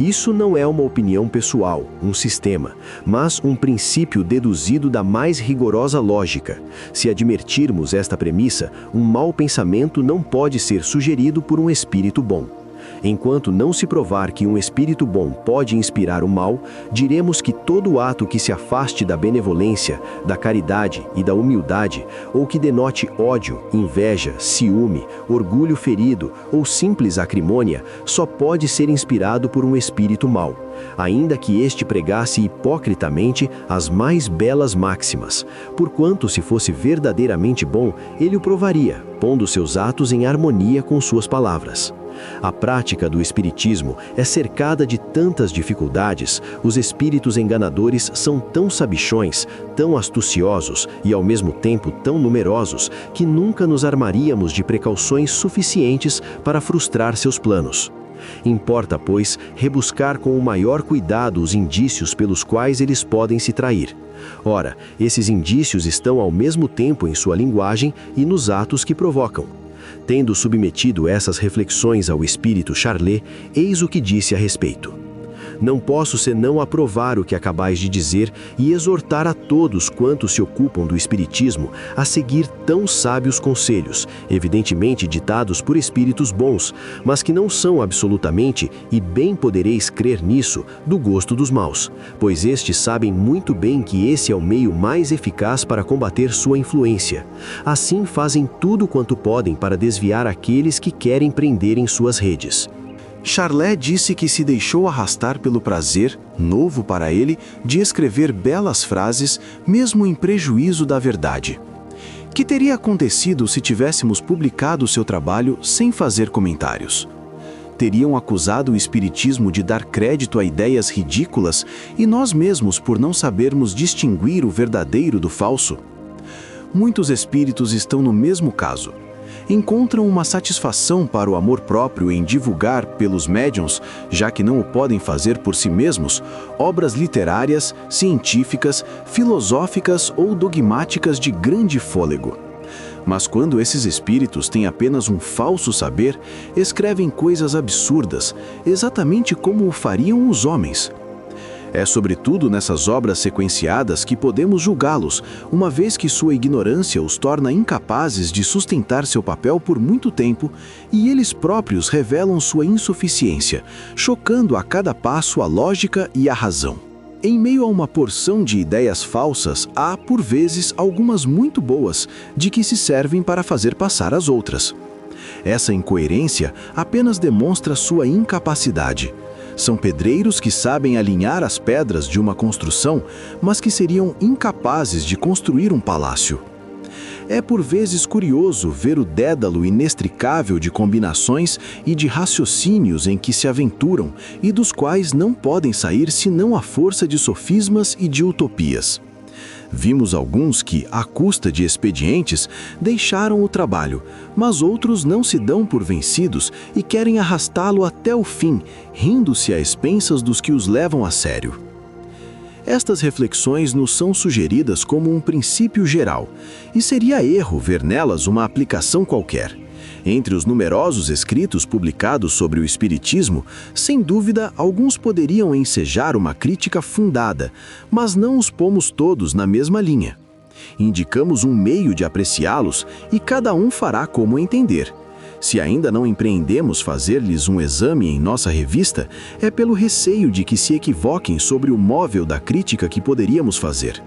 Isso não é uma opinião pessoal, um sistema, mas um princípio deduzido da mais rigorosa lógica. Se admitirmos esta premissa, um mau pensamento não pode ser sugerido por um espírito bom. Enquanto não se provar que um espírito bom pode inspirar o mal, diremos que todo ato que se afaste da benevolência, da caridade e da humildade, ou que denote ódio, inveja, ciúme, orgulho ferido ou simples acrimônia, só pode ser inspirado por um espírito mau, ainda que este pregasse hipocritamente as mais belas máximas, porquanto se fosse verdadeiramente bom, ele o provaria, pondo seus atos em harmonia com suas palavras. A prática do espiritismo é cercada de tantas dificuldades, os espíritos enganadores são tão sabichões, tão astuciosos e ao mesmo tempo tão numerosos que nunca nos armaríamos de precauções suficientes para frustrar seus planos. Importa, pois, rebuscar com o maior cuidado os indícios pelos quais eles podem se trair. Ora, esses indícios estão ao mesmo tempo em sua linguagem e nos atos que provocam. Tendo submetido essas reflexões ao espírito Charlet, eis o que disse a respeito. Não posso senão aprovar o que acabais de dizer e exortar a todos quantos se ocupam do espiritismo a seguir tão sábios conselhos, evidentemente ditados por espíritos bons, mas que não são absolutamente, e bem podereis crer nisso, do gosto dos maus, pois estes sabem muito bem que esse é o meio mais eficaz para combater sua influência. Assim fazem tudo quanto podem para desviar aqueles que querem prender em suas redes. Charlet disse que se deixou arrastar pelo prazer, novo para ele, de escrever belas frases, mesmo em prejuízo da verdade. Que teria acontecido se tivéssemos publicado seu trabalho sem fazer comentários? Teriam acusado o espiritismo de dar crédito a ideias ridículas e nós mesmos por não sabermos distinguir o verdadeiro do falso? Muitos espíritos estão no mesmo caso. Encontram uma satisfação para o amor próprio em divulgar pelos médiuns, já que não o podem fazer por si mesmos, obras literárias, científicas, filosóficas ou dogmáticas de grande fôlego. Mas quando esses espíritos têm apenas um falso saber, escrevem coisas absurdas, exatamente como o fariam os homens. É sobretudo nessas obras sequenciadas que podemos julgá-los, uma vez que sua ignorância os torna incapazes de sustentar seu papel por muito tempo e eles próprios revelam sua insuficiência, chocando a cada passo a lógica e a razão. Em meio a uma porção de ideias falsas, há, por vezes, algumas muito boas, de que se servem para fazer passar as outras. Essa incoerência apenas demonstra sua incapacidade. São pedreiros que sabem alinhar as pedras de uma construção, mas que seriam incapazes de construir um palácio. É por vezes curioso ver o dédalo inextricável de combinações e de raciocínios em que se aventuram e dos quais não podem sair senão à força de sofismas e de utopias. Vimos alguns que, à custa de expedientes, deixaram o trabalho, mas outros não se dão por vencidos e querem arrastá-lo até o fim, rindo-se a expensas dos que os levam a sério. Estas reflexões nos são sugeridas como um princípio geral, e seria erro ver nelas uma aplicação qualquer. Entre os numerosos escritos publicados sobre o Espiritismo, sem dúvida, alguns poderiam ensejar uma crítica fundada, mas não os pomos todos na mesma linha. Indicamos um meio de apreciá-los e cada um fará como entender. Se ainda não empreendemos fazer-lhes um exame em nossa revista, é pelo receio de que se equivoquem sobre o móvel da crítica que poderíamos fazer.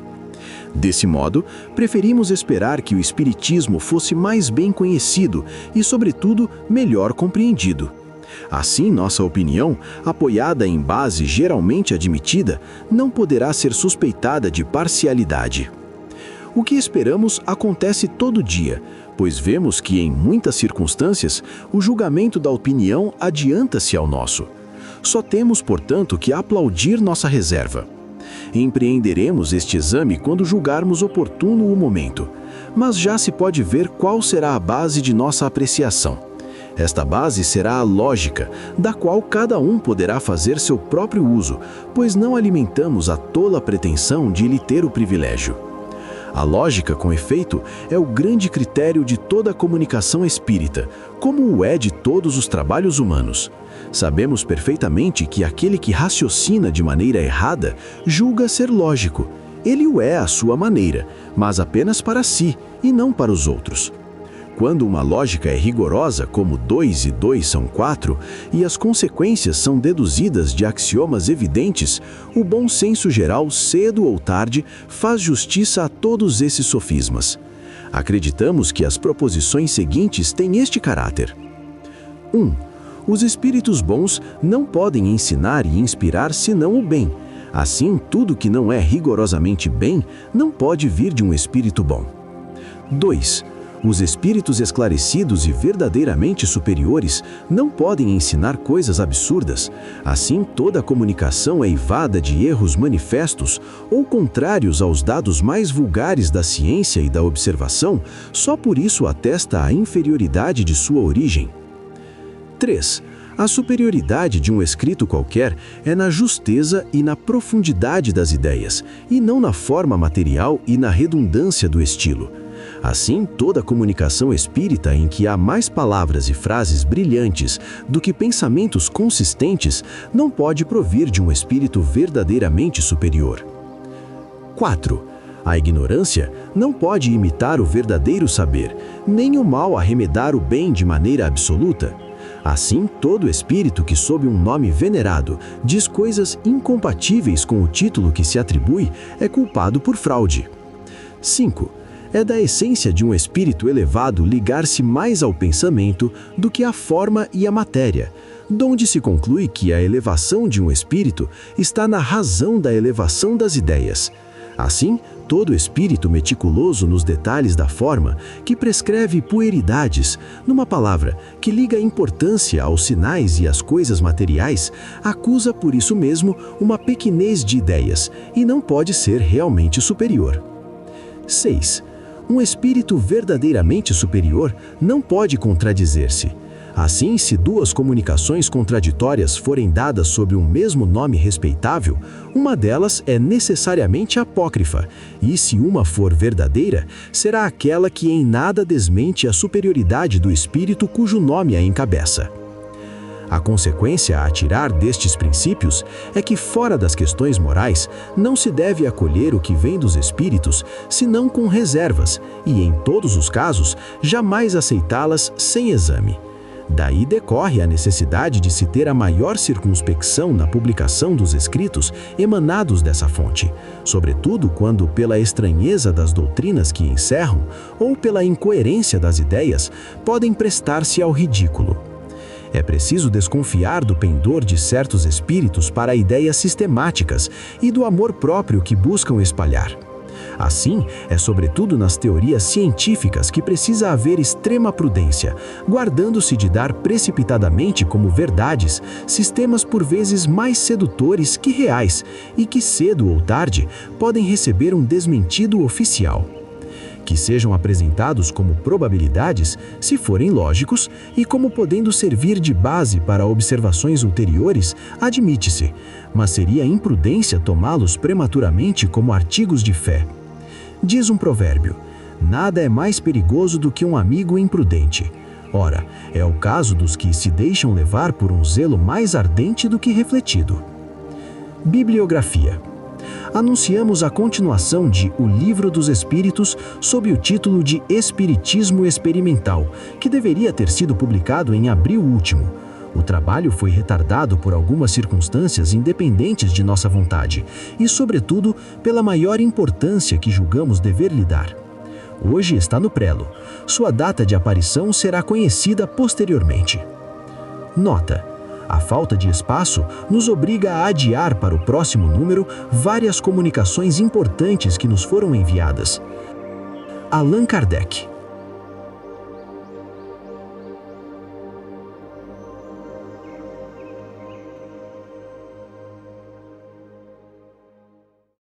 Desse modo, preferimos esperar que o Espiritismo fosse mais bem conhecido e, sobretudo, melhor compreendido. Assim, nossa opinião, apoiada em base geralmente admitida, não poderá ser suspeitada de parcialidade. O que esperamos acontece todo dia, pois vemos que, em muitas circunstâncias, o julgamento da opinião adianta-se ao nosso. Só temos, portanto, que aplaudir nossa reserva. Empreenderemos este exame quando julgarmos oportuno o momento, mas já se pode ver qual será a base de nossa apreciação. Esta base será a lógica, da qual cada um poderá fazer seu próprio uso, pois não alimentamos a tola pretensão de lhe ter o privilégio. A lógica, com efeito, é o grande critério de toda a comunicação espírita, como o é de todos os trabalhos humanos. Sabemos perfeitamente que aquele que raciocina de maneira errada julga ser lógico. Ele o é à sua maneira, mas apenas para si e não para os outros. Quando uma lógica é rigorosa, como 2 e 2 são 4, e as consequências são deduzidas de axiomas evidentes, o bom senso geral, cedo ou tarde, faz justiça a todos esses sofismas. Acreditamos que as proposições seguintes têm este caráter. 1. Os espíritos bons não podem ensinar e inspirar senão o bem. Assim, tudo que não é rigorosamente bem não pode vir de um espírito bom. 2. Os espíritos esclarecidos e verdadeiramente superiores não podem ensinar coisas absurdas. Assim, toda a comunicação é eivada de erros manifestos ou contrários aos dados mais vulgares da ciência e da observação, só por isso atesta a inferioridade de sua origem. 3. A superioridade de um escrito qualquer é na justeza e na profundidade das ideias, e não na forma material e na redundância do estilo. Assim, toda comunicação espírita em que há mais palavras e frases brilhantes do que pensamentos consistentes não pode provir de um espírito verdadeiramente superior. 4. A ignorância não pode imitar o verdadeiro saber, nem o mal arremedar o bem de maneira absoluta. Assim, todo espírito que, sob um nome venerado, diz coisas incompatíveis com o título que se atribui, é culpado por fraude. 5. É da essência de um espírito elevado ligar-se mais ao pensamento do que à forma e à matéria, donde se conclui que a elevação de um espírito está na razão da elevação das ideias. Assim, todo espírito meticuloso nos detalhes da forma, que prescreve puerilidades, numa palavra, que liga importância aos sinais e às coisas materiais, acusa por isso mesmo uma pequenez de ideias e não pode ser realmente superior. 6. Um espírito verdadeiramente superior não pode contradizer-se. Assim, se duas comunicações contraditórias forem dadas sob um mesmo nome respeitável, uma delas é necessariamente apócrifa, e se uma for verdadeira, será aquela que em nada desmente a superioridade do espírito cujo nome a encabeça. A consequência a tirar destes princípios é que, fora das questões morais, não se deve acolher o que vem dos espíritos, senão com reservas, e, em todos os casos, jamais aceitá-las sem exame. Daí decorre a necessidade de se ter a maior circunspecção na publicação dos escritos emanados dessa fonte, sobretudo quando, pela estranheza das doutrinas que encerram, ou pela incoerência das ideias, podem prestar-se ao ridículo. É preciso desconfiar do pendor de certos espíritos para ideias sistemáticas e do amor próprio que buscam espalhar. Assim, é sobretudo nas teorias científicas que precisa haver extrema prudência, guardando-se de dar precipitadamente como verdades sistemas por vezes mais sedutores que reais e que cedo ou tarde podem receber um desmentido oficial. Que sejam apresentados como probabilidades, se forem lógicos, e como podendo servir de base para observações ulteriores, admite-se, mas seria imprudência tomá-los prematuramente como artigos de fé. Diz um provérbio: nada é mais perigoso do que um amigo imprudente. Ora, é o caso dos que se deixam levar por um zelo mais ardente do que refletido. Bibliografia. Anunciamos a continuação de O Livro dos Espíritos sob o título de Espiritismo Experimental, que deveria ter sido publicado em abril último. O trabalho foi retardado por algumas circunstâncias independentes de nossa vontade e, sobretudo, pela maior importância que julgamos dever lhe dar. Hoje está no prelo. Sua data de aparição será conhecida posteriormente. Nota: a falta de espaço nos obriga a adiar para o próximo número várias comunicações importantes que nos foram enviadas. Allan Kardec.